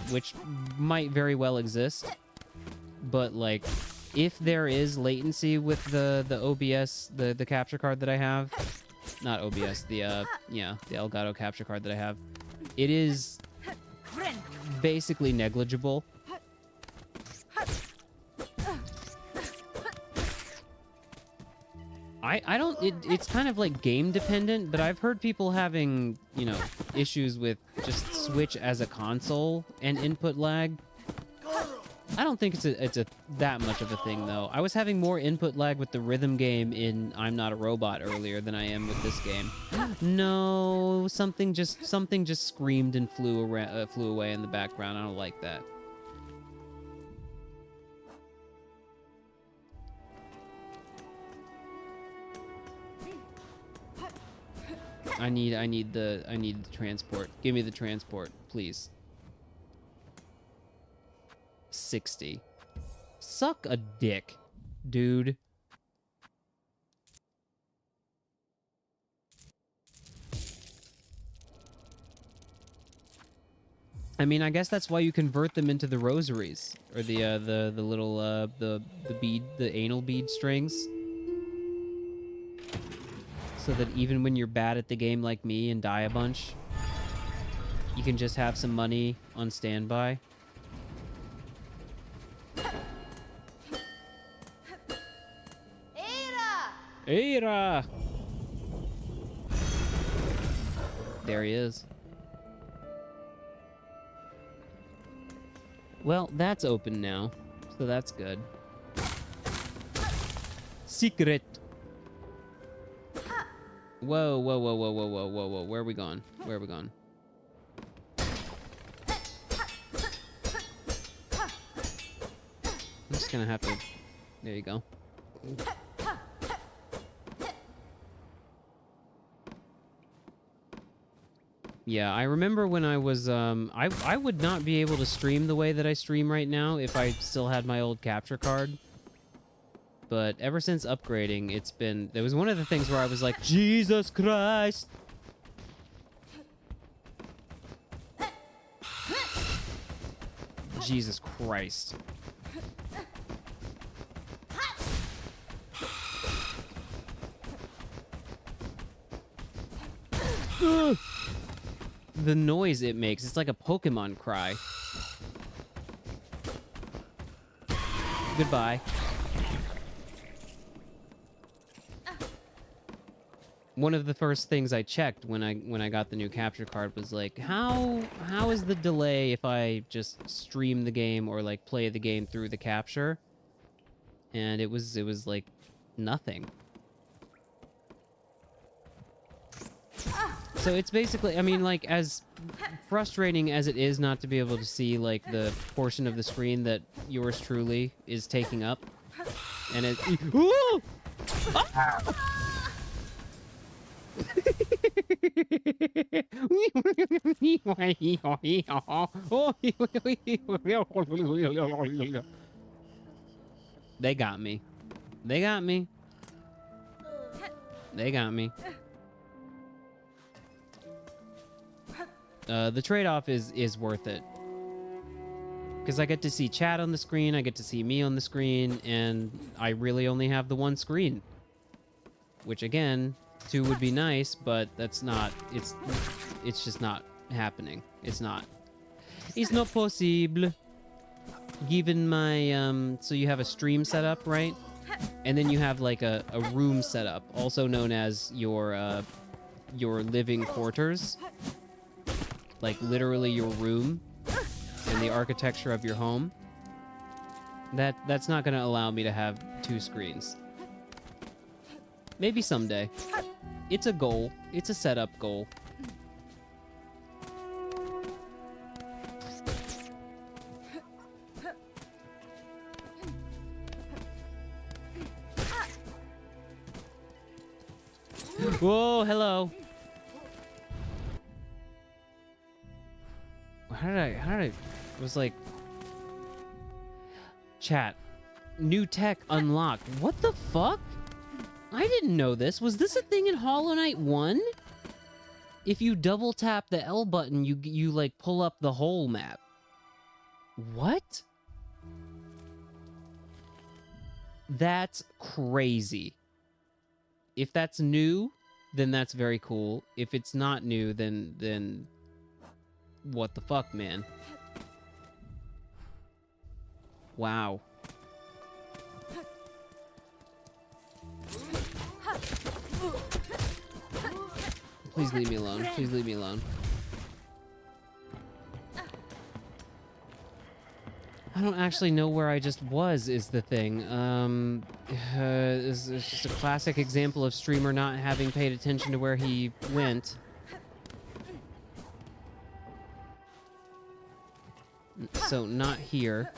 Speaker 1: which might very well exist. But like, if there is latency with the OBS, the capture card that I have, not OBS, the Elgato capture card that I have, it is basically negligible. I don't, it's kind of like game dependent, but I've heard people having, you know, issues with just Switch as a console and input lag. I don't think it's a that much of a thing though. I was having more input lag with the rhythm game in I'm Not a Robot earlier than I am with this game. No, something just screamed and flew away in the background. I don't like that. I need the transport. Give me the transport, please. 60. Suck a dick, dude. I mean, I guess that's why you convert them into the rosaries or the little the anal bead strings. So that even when you're bad at the game like me and die a bunch, you can just have some money on standby. Eira! There he is. Well, that's open now, so that's good. Secret! Whoa, whoa, whoa, whoa, whoa, whoa, whoa, whoa. Where are we going? Where are we going? I'm just gonna have to... There you go. Yeah, I remember when I was, I would not be able to stream the way that I stream right now if I still had my old capture card. But ever since upgrading, it's been... There was one of the things where I was like, Jesus Christ! Jesus Christ. Ugh. The noise it makes, it's like a Pokemon cry. Goodbye. One of the first things I checked when I got the new capture card was like, how is the delay if I just stream the game or like play the game through the capture? And it was like nothing. So it's basically, I mean, like, as frustrating as it is not to be able to see, like, the portion of the screen that yours truly is taking up, and it... Ooh! Ah! They got me. They got me. They got me. The trade-off is worth it. Because I get to see chat on the screen, I get to see me on the screen, and I really only have the one screen. Which, again, 2 would be nice, but that's not... It's just not happening. It's not. It's not possible. Given my... So you have a stream set up, right? And then you have, like, a room set up, also known as your living quarters. Like, literally your room and the architecture of your home. That's not going to allow me to have 2 screens. Maybe someday. It's a goal. It's a setup goal. Whoa, hello. How did I, it was like, chat, new tech unlocked. What the fuck? I didn't know this. Was this a thing in Hollow Knight 1? If you double tap the L button, you like pull up the whole map. What? That's crazy. If that's new, then that's very cool. If it's not new, then what the fuck, man? Wow. Please leave me alone. Please leave me alone. I don't actually know where I just was, is the thing. It's just a classic example of streamer not having paid attention to where he went. So, not here.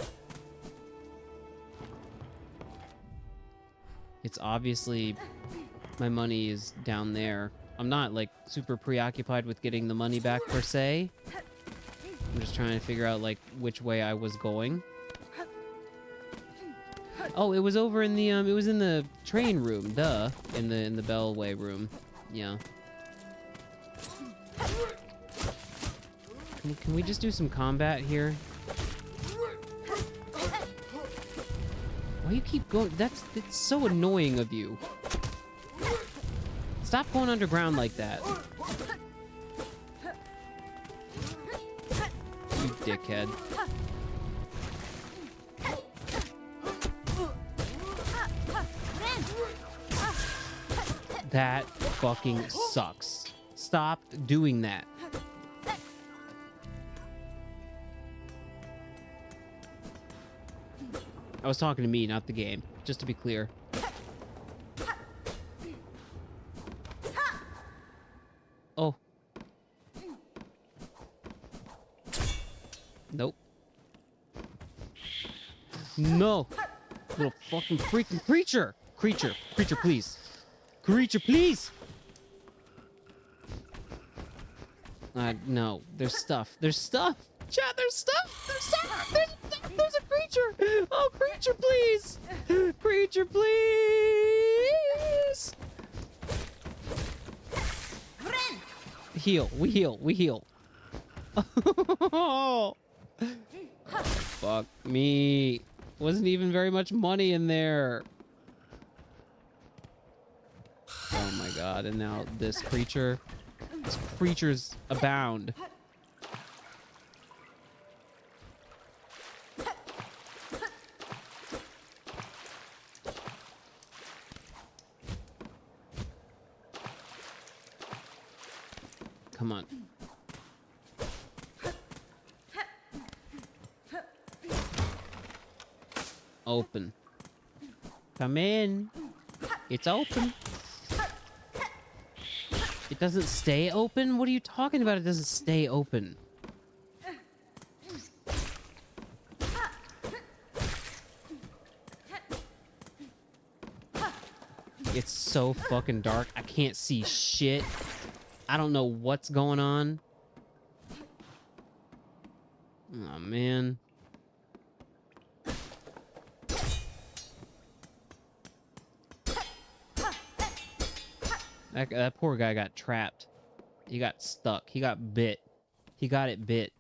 Speaker 1: It's obviously... my money is down there. I'm not, like, super preoccupied with getting the money back, per se. I'm just trying to figure out, like, which way I was going. Oh, it was over in the, it was in the train room, duh. In the Bellway room. Yeah. Can we just do some combat here? Why you keep going? It's so annoying of you. Stop going underground like that. You dickhead. That fucking sucks. Stop doing that. I was talking to me, not the game, just to be clear. Oh. Nope. No. Little fucking freaking creature. Creature, please. Creature, please. No. There's stuff. There's stuff. Chat, there's stuff. There's stuff. There's a creature. Oh, creature, please. Creature, please. Heal. We heal. Oh. Fuck me. Wasn't even very much money in there. Oh my god, and now this creature. These creatures abound. Come on. Open. Come in. It's open. It doesn't stay open? What are you talking about? It doesn't stay open. It's so fucking dark. I can't see shit. I don't know what's going on. Oh, man. That poor guy got trapped. He got stuck. He got bit. He got it bit.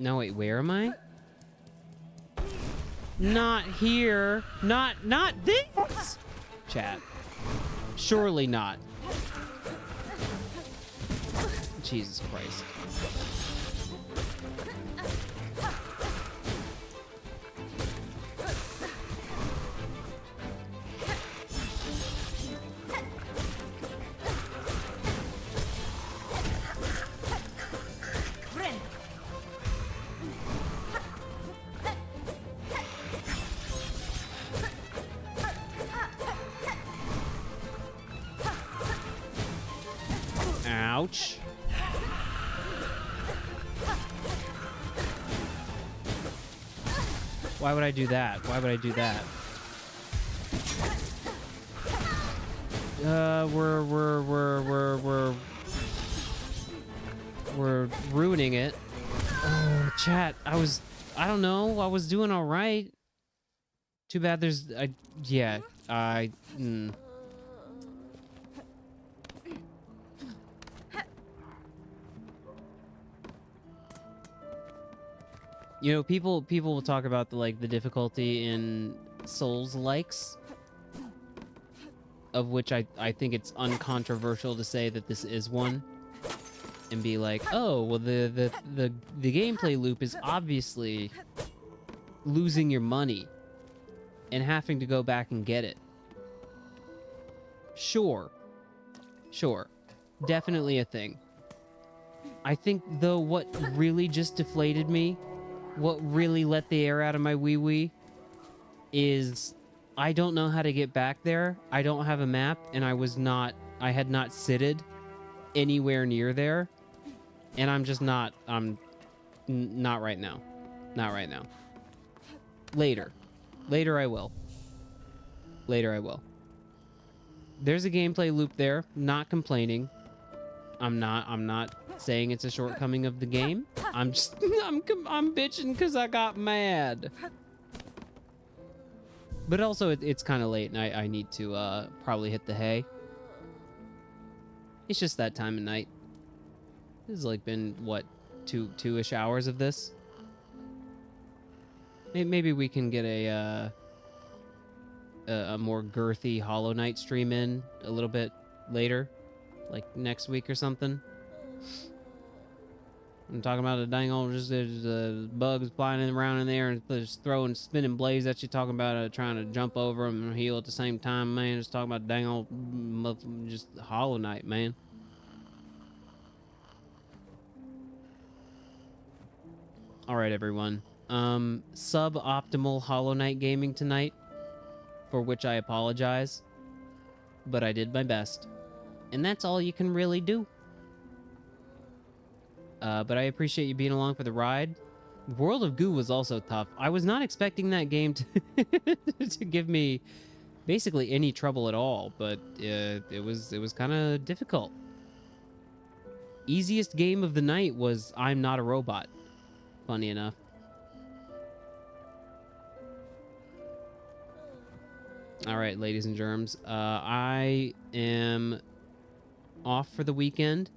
Speaker 1: No, wait, where am I? Not here. Not this! Chat. Surely not. Jesus Christ. Ouch. Why would I do that? Why would I do that? We're ruining it. Oh, chat. I don't know. I was doing all right. Too bad there's, yeah, You know, people will talk about the difficulty in Souls likes, of which I think it's uncontroversial to say that this is one, and be like, oh, well the gameplay loop is obviously losing your money and having to go back and get it. Sure, definitely a thing. I think though what really just deflated me, what really let the air out of my wee-wee, is I don't know how to get back there. I don't have a map, and I had not sitted anywhere near there, and I'm not right now. Not right now. Later I will. Later I will. There's a gameplay loop there. Not complaining. I'm not saying it's a shortcoming of the game. I'm just I'm bitching because I got mad. But also it's kind of late, and I need to probably hit the hay. It's just that time of night. This has like been what, two-ish hours of this. Maybe we can get a more girthy Hollow Knight stream in a little bit later, like next week or something. I'm talking about the dang old just bugs flying around in there and just throwing spinning blades at you, talking about trying to jump over them and heal at the same time, man. Just talking about dang old just Hollow Knight, man. All right, everyone. Suboptimal Hollow Knight gaming tonight, for which I apologize, but I did my best, and that's all you can really do. But I appreciate you being along for the ride. World of Goo was also tough. I was not expecting that game to to give me basically any trouble at all, but it was kind of difficult. Easiest game of the night was I'm Not a Robot, funny enough. All right, ladies and germs. I am off for the weekend.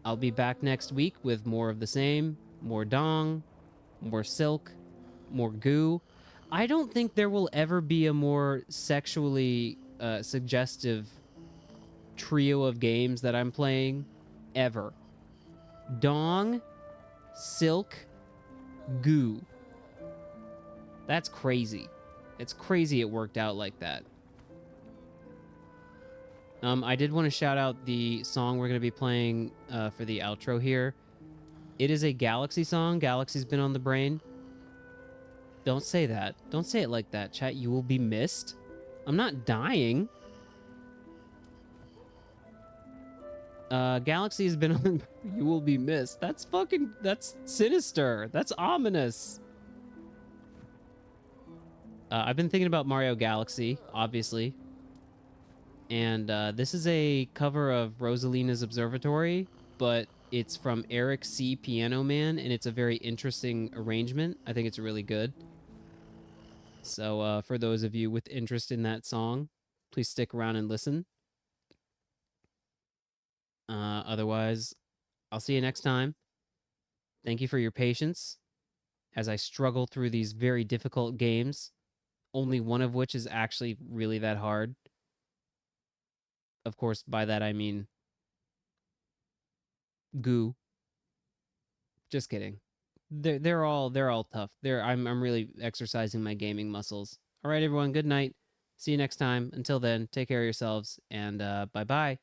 Speaker 1: I'll be back next week with more of the same. More dong, more silk, more goo. I don't think there will ever be a more sexually suggestive trio of games that I'm playing, ever. Dong, silk, goo. That's crazy. It's crazy it worked out like that. I did want to shout out the song we're going to be playing for the outro here. It is a Galaxy song. Galaxy's been on the brain. Don't say that. Don't say it like that, chat. You will be missed. I'm not dying. Galaxy has been on... You will be missed. That's fucking... That's sinister. That's ominous. I've been thinking about Mario Galaxy, obviously. And this is a cover of Rosalina's Observatory, but it's from Eric C. Piano Man, and it's a very interesting arrangement. I think it's really good. So for those of you with interest in that song, please stick around and listen. Otherwise, I'll see you next time. Thank you for your patience as I struggle through these very difficult games, only one of which is actually really that hard. Of course, by that I mean goo. Just kidding. They're all tough. I'm really exercising my gaming muscles. All right, everyone. Good night. See you next time. Until then, take care of yourselves, and bye bye.